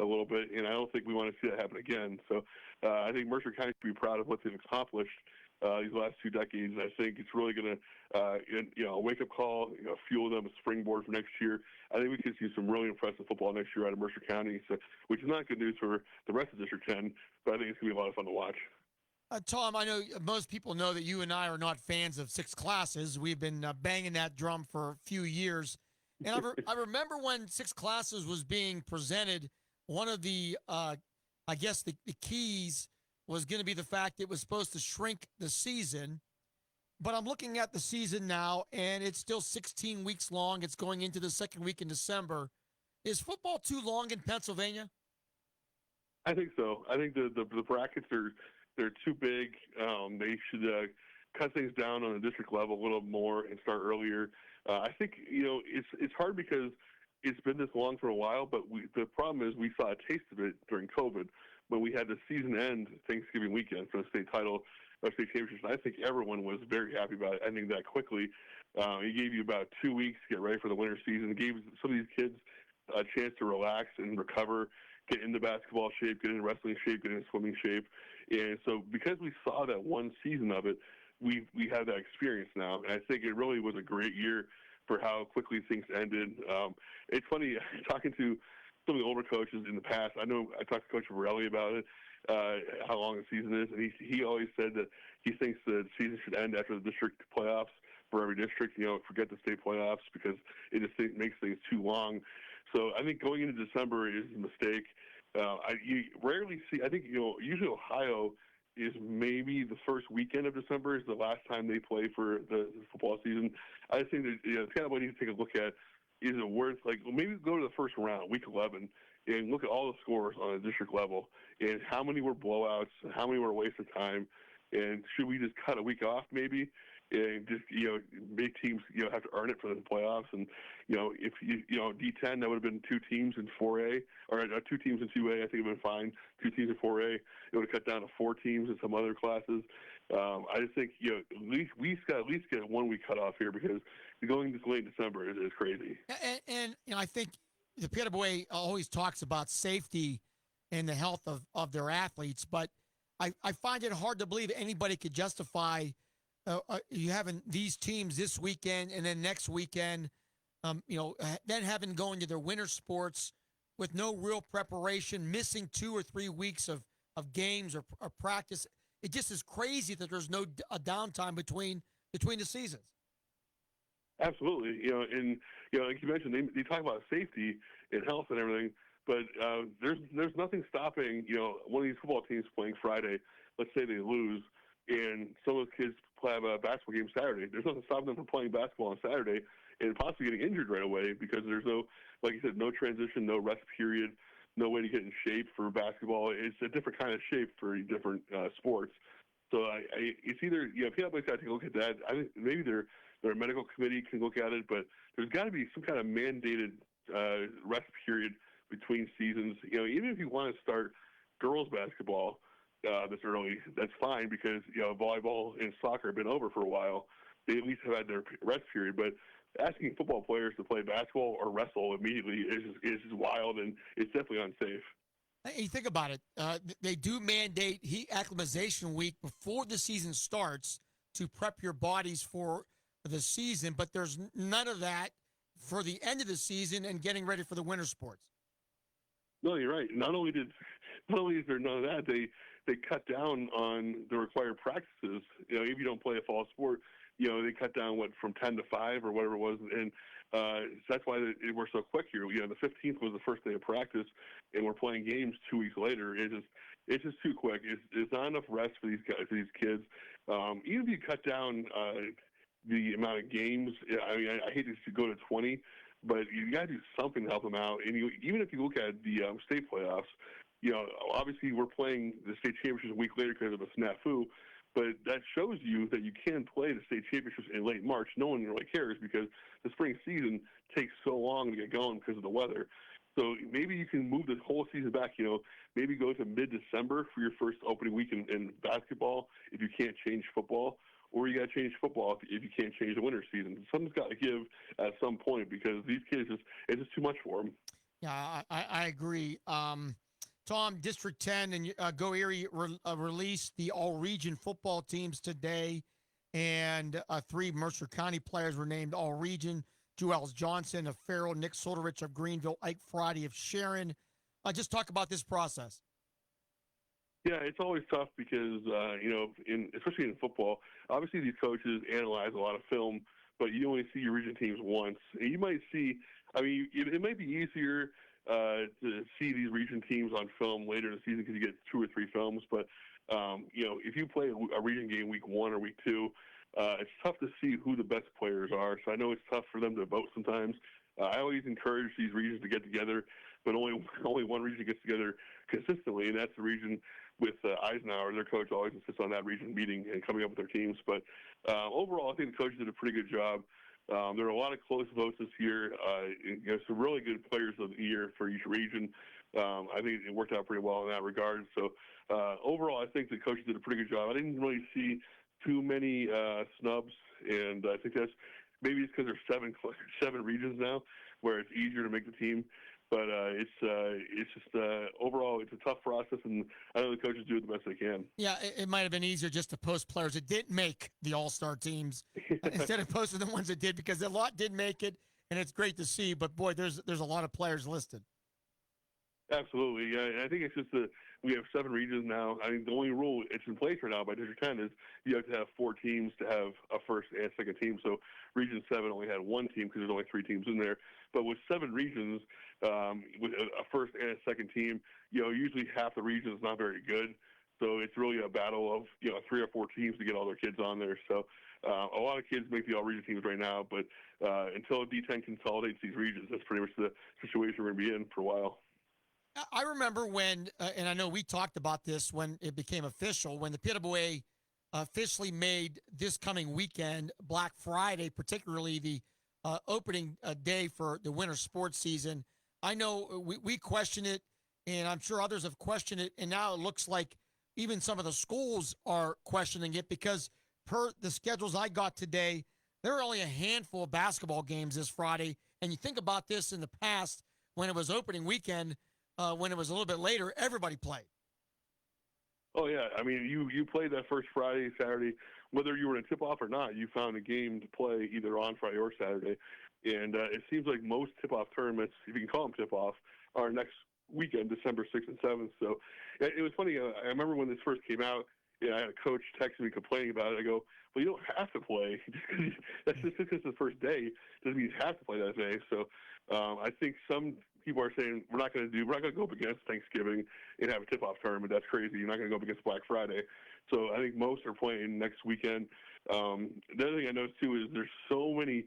a little bit, and I don't think we want to see that happen again. So I think Mercer County should be proud of what they've accomplished these last 2 decades. I think it's really going to, a wake-up call, fuel them a springboard for next year. I think we could see some really impressive football next year out of Mercer County, which is not good news for the rest of District 10, but I think it's going to be a lot of fun to watch. Tom, I know most people know that you and I are not fans of 6 classes. We've been banging that drum for a few years. And I remember when 6 classes was being presented, one of the, I guess, the keys was going to be the fact it was supposed to shrink the season. But I'm looking at the season now, and it's still 16 weeks long. It's going into the second week in December. Is football too long in Pennsylvania? I think so. I think the brackets they're too big. They should cut things down on the district level a little more and start earlier. I think it's hard because it's been this long for a while, but the problem is we saw a taste of it during COVID when we had the season end Thanksgiving weekend for the state title or state championships. I think everyone was very happy about ending that quickly. It gave you about 2 weeks to get ready for the winter season. It gave some of these kids a chance to relax and recover, get into basketball shape, get into wrestling shape, get into swimming shape. And so because we saw that one season of it, we have that experience now. And I think it really was a great year for how quickly things ended. It's funny, talking to some of the older coaches in the past, I know I talked to Coach Borelli about it, how long the season is, and he always said that he thinks the season should end after the district playoffs for every district, forget the state playoffs because it just makes things too long. So I think going into December is a mistake. You rarely see, I think, usually Ohio is maybe the first weekend of December is the last time they play for the football season. I just think that, it's kind of what you need to take a look at. Is it worth, maybe go to the first round, week 11, and look at all the scores on a district level and how many were blowouts, how many were a waste of time, and should we just cut a week off maybe and just, make teams, have to earn it for the playoffs? And, if D10, that would have been 2 teams in 4A, or 2 teams in 2A, I think it would have been fine. 2 teams in 4A, it would have cut down to 4 teams in some other classes. I just think, at least we got to at least get a 1 week cutoff here because going this late in December is crazy. And I think the PWA always talks about safety and the health of their athletes, but I find it hard to believe anybody could justify you having these teams this weekend and then next weekend, then having to go into their winter sports with no real preparation, missing 2 or 3 weeks of games or practice. It just is crazy that there's no a downtime between the seasons. Absolutely. And, like you mentioned, they talk about safety and health and everything, but there's nothing stopping, one of these football teams playing Friday, let's say they lose, and some of those kids have a basketball game Saturday. There's nothing stopping them from playing basketball on Saturday and possibly getting injured right away because there's no, like you said, no transition, no rest period, no way to get in shape for basketball. It's a different kind of shape for different sports. So it's either, PWA's got to take a look at that. I think maybe their medical committee can look at it, but there's got to be some kind of mandated rest period between seasons. Even if you want to start girls basketball this early, that's fine because volleyball and soccer have been over for a while. They at least have had their rest period, but asking football players to play basketball or wrestle immediately is just wild, and it's definitely unsafe. You think about it. They do mandate heat acclimatization week before the season starts to prep your bodies for the season, but there's none of that for the end of the season and getting ready for the winter sports. No, you're right. Not only is there none of that, they cut down on the required practices. If you don't play a fall sport, they cut down from 10 to 5 or whatever it was, and that's why we're so quick here. The 15th was the first day of practice, and we're playing games 2 weeks later. It's just too quick. It's not enough rest for these guys, for these kids. Even if you cut down the amount of games, I hate to go to 20, but you got to do something to help them out. And even if you look at the state playoffs, obviously we're playing the state championships a week later because of a snafu. But that shows you that you can play the state championships in late March. No one really cares because the spring season takes so long to get going because of the weather. So maybe you can move the whole season back, maybe go to mid-December for your first opening week in basketball if you can't change football, or you got to change football if you can't change the winter season. Something's got to give at some point because these kids, it's just too much for them. Yeah, I agree. Tom, District 10 and Go Erie released the all-region football teams today, and 3 Mercer County players were named all-region. Jewels Johnson of Farrell, Nick Soderich of Greenville, Ike Friday of Sharon. Just talk about this process. Yeah, it's always tough because, especially in football, obviously these coaches analyze a lot of film, but you only see your region teams once. And you might see, it might be easier to see these region teams on film later in the season because you get 2 or 3 films. But, if you play a region game week 1 or week 2, it's tough to see who the best players are. So I know it's tough for them to vote sometimes. I always encourage these regions to get together, but only one region gets together consistently, and that's the region with Eisenhower. Their coach always insists on that region meeting and coming up with their teams. But overall, I think the coaches did a pretty good job. There are a lot of close votes this year. Some really good players of the year for each region. I think it worked out pretty well in that regard. So overall, I think the coaches did a pretty good job. I didn't really see too many snubs, and I think that's maybe it's because there's 7 regions now where it's easier to make the team. But it's just overall it's a tough process, and I know the coaches do it the best they can. Yeah, it might have been easier just to post players that didn't make the All-Star teams instead of posting the ones that did, because a lot did make it, and it's great to see. But boy, there's a lot of players listed. Absolutely, yeah. I think it's just we have 7 regions now. I mean, the only rule it's in place right now by District 10 is you have to have 4 teams to have a first and second team. So Region 7 only had 1 team because there's only 3 teams in there. But with 7 regions, with a first and a second team, usually half the region is not very good. So it's really a battle of 3 or 4 teams to get all their kids on there. So a lot of kids make the all-region teams right now, but until D10 consolidates these regions, that's pretty much the situation we're going to be in for a while. I remember when, and I know we talked about this when it became official, when the PWA officially made this coming weekend, Black Friday, particularly the opening day for the winter sports season. I know we questioned it, and I'm sure others have questioned it, and now it looks like even some of the schools are questioning it because per the schedules I got today, there are only a handful of basketball games this Friday, and you think about this in the past when it was opening weekend, when it was a little bit later, everybody played. Oh, yeah. I mean, you played that first Friday, Saturday. Whether you were in a tip-off or not, you found a game to play either on Friday or Saturday. And it seems like most tip-off tournaments, if you can call them tip-off, are next weekend, December 6th and 7th. So it was funny. I remember when this first came out, I had a coach text me complaining about it. I go, well, you don't have to play. That's just because it's the first day doesn't mean you have to play that day. So I think some people are saying we're not going to go up against Thanksgiving and have a tip-off tournament. That's crazy. You're not going to go up against Black Friday. So I think most are playing next weekend. The other thing I noticed too is there's so many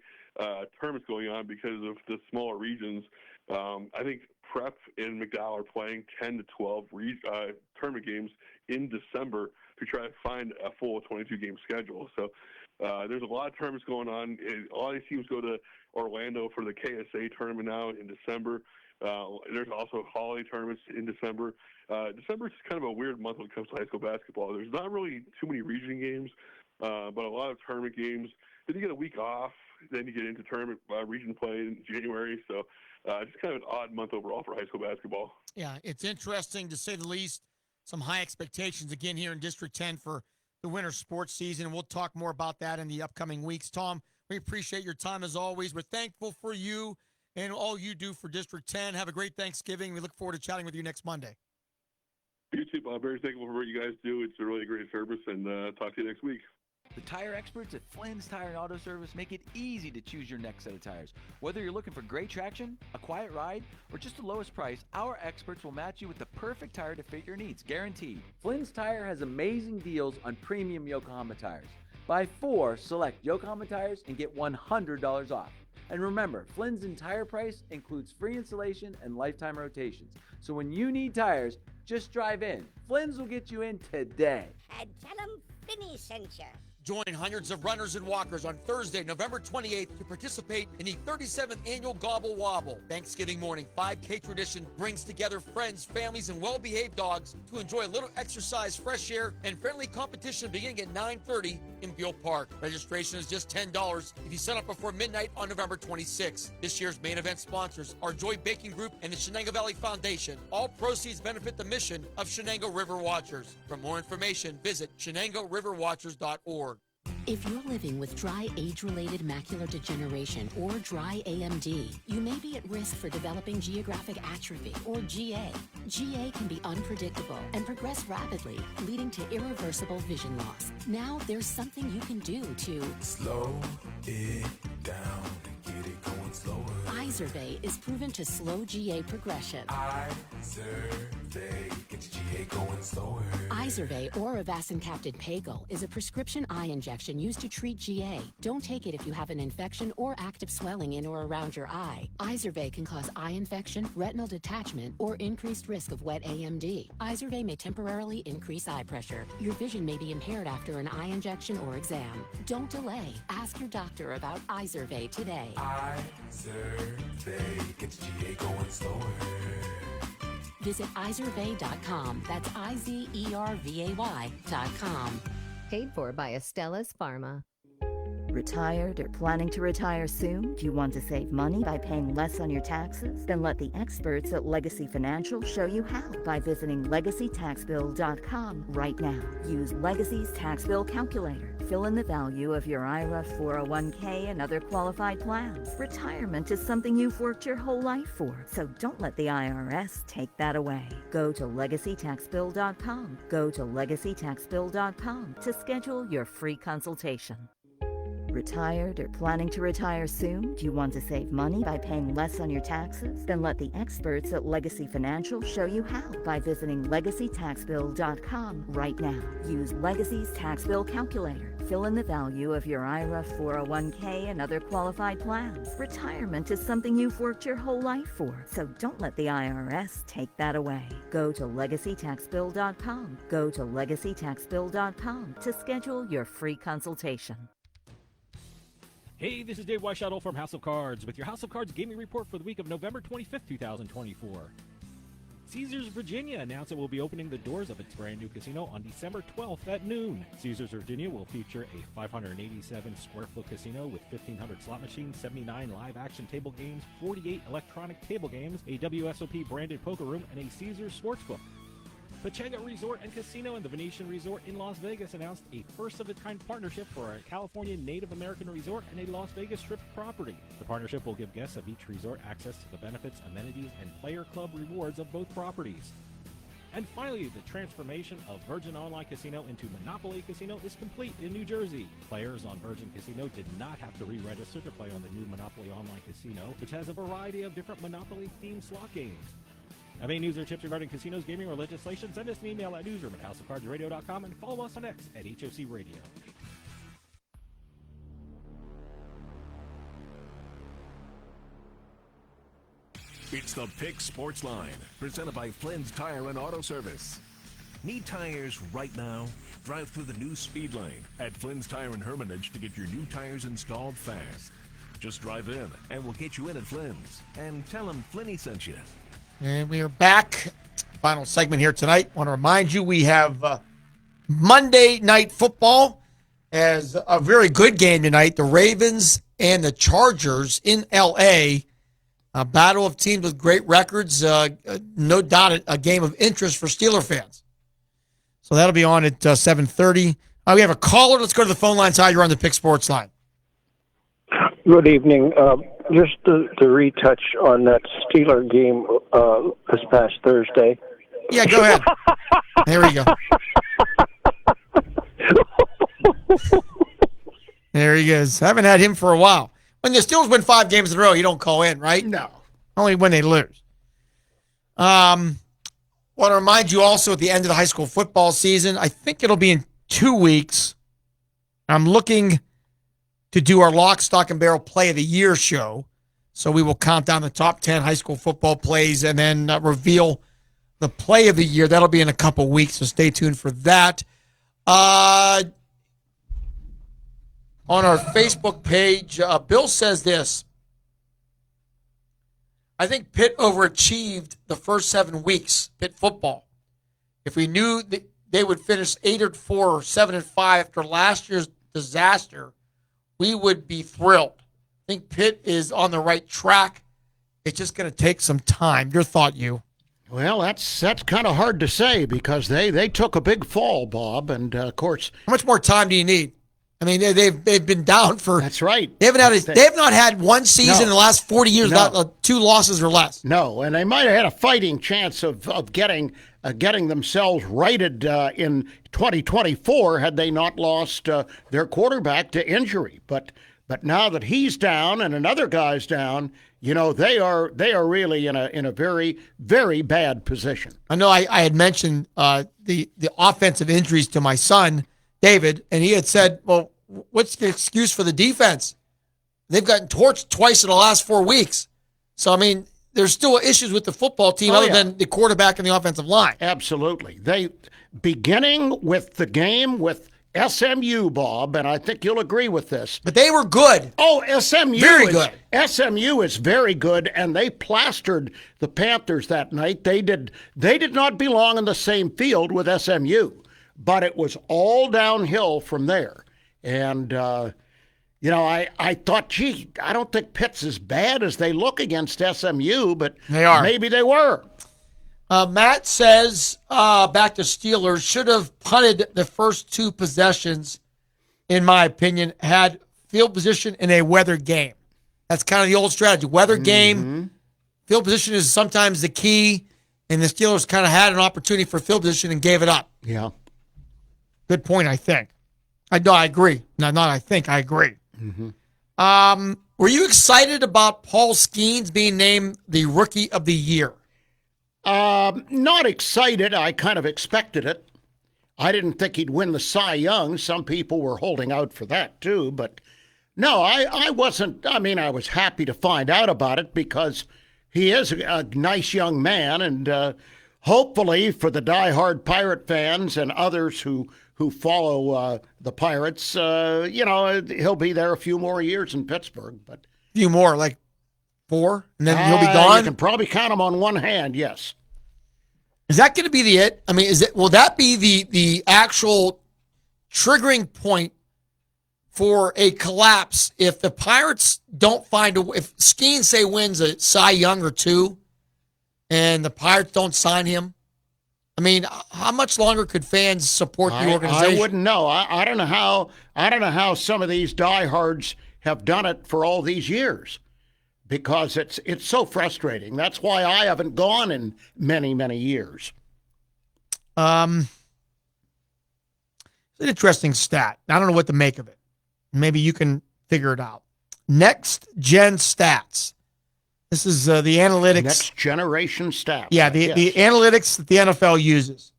tournaments going on because of the smaller regions. I think Prep and McDowell are playing 10 to 12 tournament games in December to try to find a full 22-game schedule. So there's a lot of tournaments going on. A lot of these teams go to Orlando for the KSA tournament now in December. There's also holiday tournaments in December. December is kind of a weird month when it comes to high school basketball. There's not really too many region games, but a lot of tournament games. Then you get a week off. Then you get into tournament region play in January. So it's kind of an odd month overall for high school basketball. Yeah, it's interesting to say the least. Some high expectations again here in District 10 for the winter sports season. We'll talk more about that in the upcoming weeks. Tom, we appreciate your time as always. We're thankful for you and all you do for District 10. Have a great Thanksgiving. We look forward to chatting with you next Monday. You too, Bob. Very thankful for what you guys do. It's a really great service, and talk to you next week. The tire experts at Flynn's Tire and Auto Service make it easy to choose your next set of tires. Whether you're looking for great traction, a quiet ride, or just the lowest price, our experts will match you with the perfect tire to fit your needs, guaranteed. Flynn's Tire has amazing deals on premium Yokohama tires. Buy 4 select Yokohama tires and get $100 off. And remember, Flynn's entire price includes free installation and lifetime rotations. So when you need tires, just drive in. Flynn's will get you in today. And tell them Finney sent you. Join hundreds of runners and walkers on Thursday, November 28th to participate in the 37th Annual Gobble Wobble. Thanksgiving morning 5K tradition brings together friends, families, and well-behaved dogs to enjoy a little exercise, fresh air, and friendly competition beginning at 9:30 in Beale Park. Registration is just $10 if you sign up before midnight on November 26th. This year's main event sponsors are Joy Baking Group and the Shenango Valley Foundation. All proceeds benefit the mission of Shenango River Watchers. For more information, visit ShenangoRiverWatchers.org. If you're living with dry age-related macular degeneration or dry AMD, you may be at risk for developing geographic atrophy or GA. GA can be unpredictable and progress rapidly, leading to irreversible vision loss. Now there's something you can do to slow it down and get it going slower. Izervay is proven to slow GA progression. Izervay gets GA going slower. Izervay or avacincaptad pegol is a prescription eye injection used to treat GA. Don't take it if you have an infection or active swelling in or around your eye. Izervay can cause eye infection, retinal detachment, or increased risk of wet AMD. Izervay may temporarily increase eye pressure. Your vision may be impaired after an eye injection or exam. Don't delay. Ask your doctor about Izervay today. Izervay gets GA going slower. Visit Izervay.com. That's IZERVAY.com. Paid for by Astellas Pharma. Retired or planning to retire soon? Do you want to save money by paying less on your taxes? Then let the experts at Legacy Financial show you how by visiting LegacyTaxBill.com right now. Use Legacy's tax bill calculator. Fill in the value of your IRA, 401k, and other qualified plans. Retirement is something you've worked your whole life for, so don't let the IRS take that away. Go to LegacyTaxBill.com. Go to LegacyTaxBill.com to schedule your free consultation. Retired or planning to retire soon? Do you want to save money by paying less on your taxes? Then let the experts at Legacy Financial show you how by visiting LegacyTaxBill.com right now. Use Legacy's tax bill calculator. Fill in the value of your IRA, 401k, and other qualified plans. Retirement is something you've worked your whole life for, so don't let the IRS take that away. Go to LegacyTaxBill.com. Go to LegacyTaxBill.com to schedule your free consultation. Hey, this is Dave Weishuttle from House of Cards with your House of Cards gaming report for the week of November 25th, 2024. Caesars Virginia announced it will be opening the doors of its brand new casino on December 12th at noon. Caesars Virginia will feature a 587 square foot casino with 1,500 slot machines, 79 live action table games, 48 electronic table games, a WSOP branded poker room, and a Caesars sportsbook. Pechanga Resort and Casino and the Venetian Resort in Las Vegas announced a first-of-its-kind partnership for a California Native American resort and a Las Vegas Strip property. The partnership will give guests of each resort access to the benefits, amenities, and player club rewards of both properties. And finally, the transformation of Virgin Online Casino into Monopoly Casino is complete in New Jersey. Players on Virgin Casino did not have to re-register to play on the new Monopoly Online Casino, which has a variety of different Monopoly-themed slot games. Have any news or tips regarding casinos, gaming, or legislation? Send us an email at newsroom@houseofcardsradio.com and follow us on X at HOC Radio. It's the Pick Sports Line, presented by Flynn's Tire and Auto Service. Need tires right now? Drive through the new speed lane at Flynn's Tire and Hermitage to get your new tires installed fast. Just drive in, and we'll get you in at Flynn's. And tell them Flinny sent you. And we are back. Final segment here tonight. Want to remind you we have Monday Night Football as a very good game tonight. The Ravens and the Chargers in L.A. A battle of teams with great records. No doubt a game of interest for Steeler fans. So that'll be on at 7:30. We have a caller. Let's go to the phone lines. Hi, you're on the Pick Sports Line. Good evening. Just to retouch on that Steeler game this past Thursday. Yeah, go ahead. There we go. There he is. Haven't had him for a while. When the Steelers win 5 games in a row, you don't call in, right? No. Only when they lose. Want to remind you also at the end of the high school football season, I think it'll be in 2 weeks. I'm looking to do our Lock, Stock, and Barrel Play of the Year show. So we will count down the top 10 high school football plays and then reveal the play of the year. That'll be in a couple weeks, so stay tuned for that. on our Facebook page. Bill says this. I think Pitt overachieved the first 7 weeks, Pitt football. If we knew that they would finish 8-4 or 7-5 after last year's disaster, we would be thrilled. I think Pitt is on the right track. It's just going to take some time. Your thought, you? Well, that's kind of hard to say because they took a big fall, Bob, and of course. How much more time do you need? I mean, they've been down for. That's right. They have not had one season in the last 40 years without 2 losses or less. No, and they might have had a fighting chance of getting themselves righted in 2024 had they not lost their quarterback to injury. But now that he's down and another guy's down, you know, they are really in a very, very bad position. I know I had mentioned the offensive injuries to my son, David, and he had said, well, what's the excuse for the defense? They've gotten torched twice in the last 4 weeks. So, I mean, there's still issues with the football team other than the quarterback and the offensive line. Absolutely. They beginning with the game with SMU, Bob, and I think you'll agree with this. But they were good. Oh, SMU. Very good. SMU is very good, and they plastered the Panthers that night. They did not belong in the same field with SMU, but it was all downhill from there. And, you know, I thought, gee, I don't think Pitt's as bad as they look against SMU, but they are. Maybe they were. Matt says, back to Steelers, should have punted the first 2 possessions, in my opinion, had field position in a weather game. That's kind of the old strategy. Weather game, field position is sometimes the key, and the Steelers kind of had an opportunity for field position and gave it up. Yeah. Good point, I think. I agree. No, not I think, I agree. Mm-hmm. Were you excited about Paul Skeens being named the Rookie of the Year? Not excited. I kind of expected it. I didn't think he'd win the Cy Young. Some people were holding out for that too, but no, I wasn't. I mean, I was happy to find out about it because he is a nice young man, and hopefully for the diehard Pirate fans and others who follow the Pirates, you know, he'll be there a few more years in Pittsburgh. But a few more, like 4, and then he'll be gone? You can probably count them on one hand, yes. Is that going to be it? I mean, will that be the actual triggering point for a collapse if the Pirates don't find if Skeens, say, wins a Cy Young or 2 and the Pirates don't sign him? I mean, how much longer could fans support the organization? I wouldn't know. I don't know how some of these diehards have done it for all these years, because it's so frustrating. That's why I haven't gone in many, many years. It's an interesting stat. I don't know what to make of it. Maybe you can figure it out. Next Gen Stats. This is the analytics. Next generation stats. Yeah, the analytics that the NFL uses.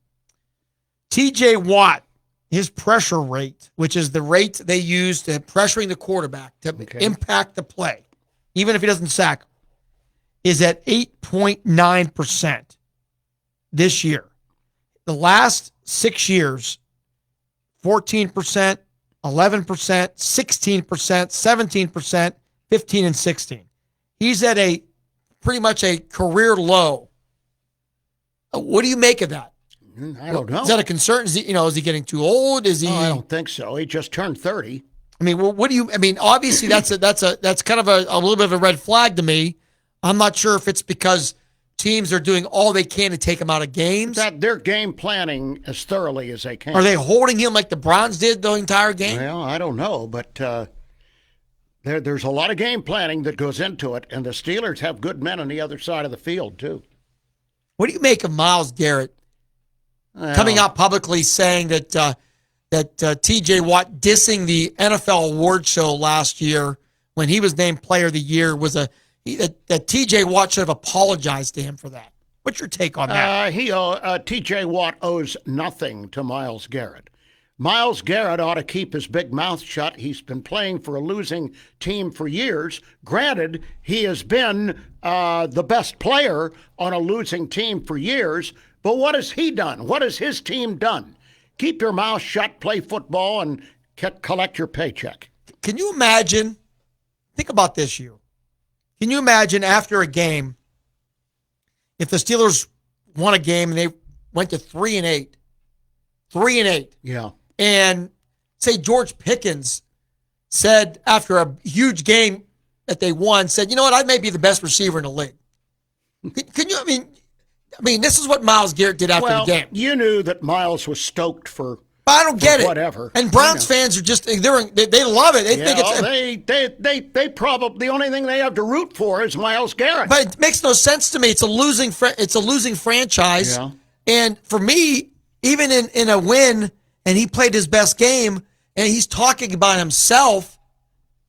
TJ Watt, his pressure rate, which is the rate they use to pressuring the quarterback to impact the play, even if he doesn't sack, is at 8.9% this year. The last 6 years, 14%, 11%, 16%, 17%, 15, and 16. He's at pretty much a career low. What do you make of that? I don't know. Is that a concern? Is he getting too old? Is he? I don't think so. He just turned 30. I mean, what do you? I mean, obviously that's kind of a little bit of a red flag to me. I'm not sure if it's because teams are doing all they can to take him out of games. That they're game planning as thoroughly as they can. Are they holding him like the Browns did the entire game? Well, I don't know, but there's a lot of game planning that goes into it, and the Steelers have good men on the other side of the field too. What do you make of Myles Garrett coming out publicly saying that T.J. Watt dissing the NFL award show last year when he was named Player of the Year was that T.J. Watt should have apologized to him for that? What's your take on that? T.J. Watt owes nothing to Myles Garrett. Myles Garrett ought to keep his big mouth shut. He's been playing for a losing team for years. Granted, he has been the best player on a losing team for years, but what has he done? What has his team done? Keep your mouth shut, play football, and collect your paycheck. Can you imagine? Think about this, you. Can you imagine after a game if the Steelers won a game and they went to 3-8? 3-8. Yeah. And say George Pickens said after a huge game that they won, said, you know what, I may be the best receiver in the league. Can you, I mean, this is what Myles Garrett did after the game. You knew that Myles was stoked for I don't get it. Whatever. And Browns fans are just, they love it. They think it's... They probably, the only thing they have to root for is Myles Garrett. But it makes no sense to me. It's a losing franchise. Yeah. And for me, even in a win, and he played his best game, and he's talking about himself,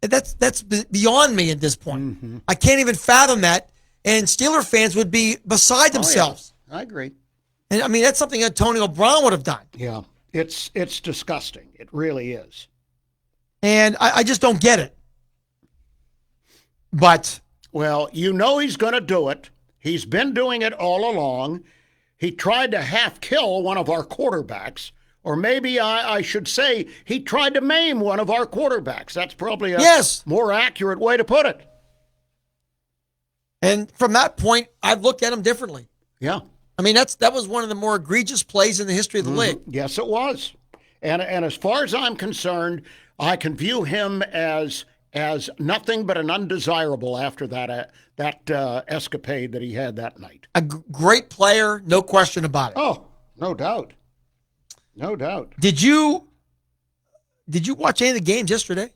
that's beyond me at this point. Mm-hmm. I can't even fathom that. And Steeler fans would be beside themselves. Oh, yeah. I agree. And I mean, that's something Antonio Brown would have done. Yeah. It's disgusting. It really is. And I just don't get it. But. Well, you know he's going to do it. He's been doing it all along. He tried to half kill one of our quarterbacks. Or maybe I should say he tried to maim one of our quarterbacks. That's probably a more accurate way to put it. And from that point, I've looked at him differently. Yeah. I mean, that was one of the more egregious plays in the history of the league. Yes, it was. And as far as I'm concerned, I can view him as nothing but an undesirable after that escapade that he had that night. A great player, no question about it. Oh, no doubt. No doubt. Did you watch any of the games yesterday?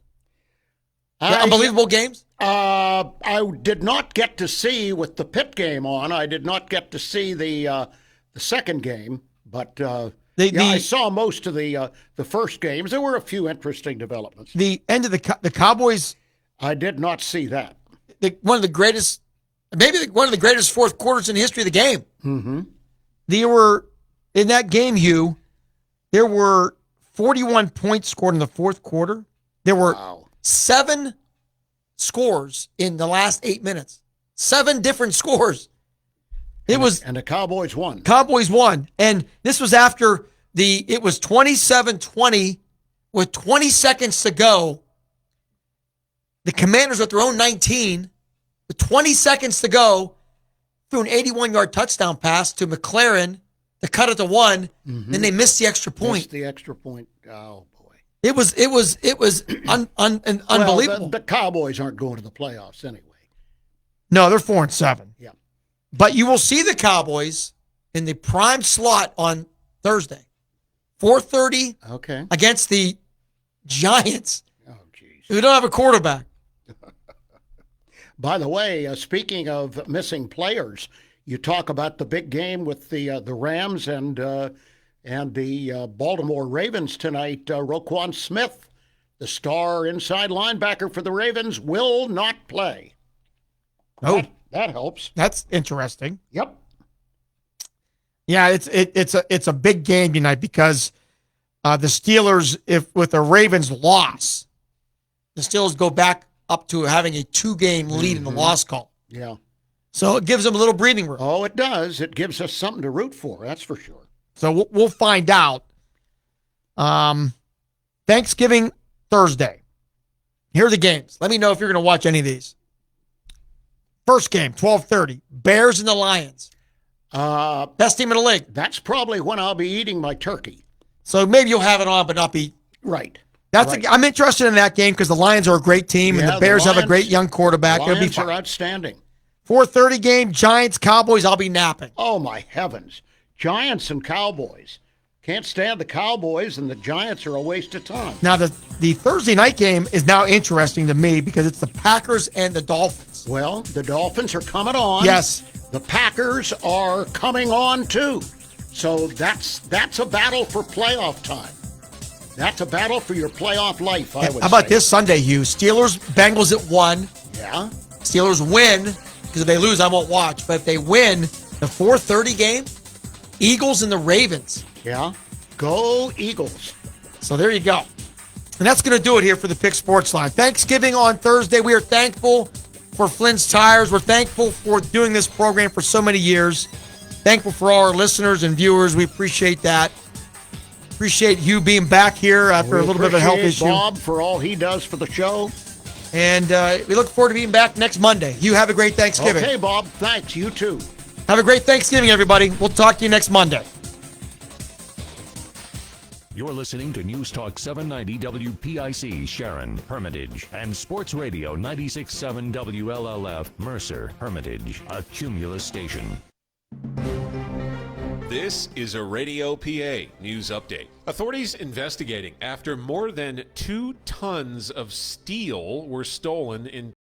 The unbelievable games? I did not get to see with the Pitt game on. I did not get to see the second game, but I saw most of the first games. There were a few interesting developments. The end of the Cowboys. I did not see that. One of the greatest fourth quarters in the history of the game. Mm-hmm. They were in that game, Hugh. There were 41 points scored in the fourth quarter. There were 7 scores in the last 8 minutes. 7 different scores. And the Cowboys won. Cowboys won. And this was after it was 27-20 with 20 seconds to go. The Commanders at their own 19, with 20 seconds to go, threw an 81-yard touchdown pass to McLaren to cut it to 1. Mm-hmm. Then they missed the extra point. Missed the extra point. Oh boy. It was unbelievable. The Cowboys aren't going to the playoffs anyway. No, they're 4-7. Yeah. But you will see the Cowboys in the prime slot on Thursday. 4:30 against the Giants. Oh, jeez. Who don't have a quarterback. By the way, speaking of missing players, you talk about the big game with the Rams and the Baltimore Ravens tonight. Roquan Smith, the star inside linebacker for the Ravens, will not play. Oh, that helps. That's interesting. Yep. Yeah, it's a big game tonight because the Steelers, with the Ravens loss, the Steelers go back up to having a 2-game lead in the loss column. Yeah. So it gives them a little breathing room. Oh, it does. It gives us something to root for, that's for sure. So we'll find out. Thanksgiving Thursday. Here are the games. Let me know if you're going to watch any of these. First game, 12:30. Bears and the Lions. Best team in the league. That's probably when I'll be eating my turkey. So maybe you'll have it on, but not be. Right. I'm interested in that game because the Lions are a great team and the Bears have a great young quarterback. Lions It'll be fun. are outstanding. 4:30 game, Giants, Cowboys, I'll be napping. Oh, my heavens. Giants and Cowboys. Can't stand the Cowboys, and the Giants are a waste of time. Now, the Thursday night game is now interesting to me because it's the Packers and the Dolphins. Well, the Dolphins are coming on. Yes. The Packers are coming on, too. So that's a battle for playoff time. That's a battle for your playoff life, I would say. How about this Sunday, Hugh? Steelers, Bengals at 1. Yeah. Steelers win, because if they lose, I won't watch. But if they win, the 4:30 game, Eagles and the Ravens. Yeah. Go Eagles. So there you go. And that's going to do it here for the Pick Sports Line. Thanksgiving on Thursday. We are thankful for Flynn's Tires. We're thankful for doing this program for so many years. Thankful for all our listeners and viewers. We appreciate that. Appreciate you being back here after a little bit of a health issue. Bob for all he does for the show. And we look forward to being back next Monday. You have a great Thanksgiving. Okay, Bob. Thanks. You too. Have a great Thanksgiving, everybody. We'll talk to you next Monday. You're listening to News Talk 790 WPIC Sharon, Hermitage, and Sports Radio 96.7 WLLF Mercer, Hermitage, a Cumulus station. This is a Radio PA news update. Authorities investigating after more than 2 tons of steel were stolen in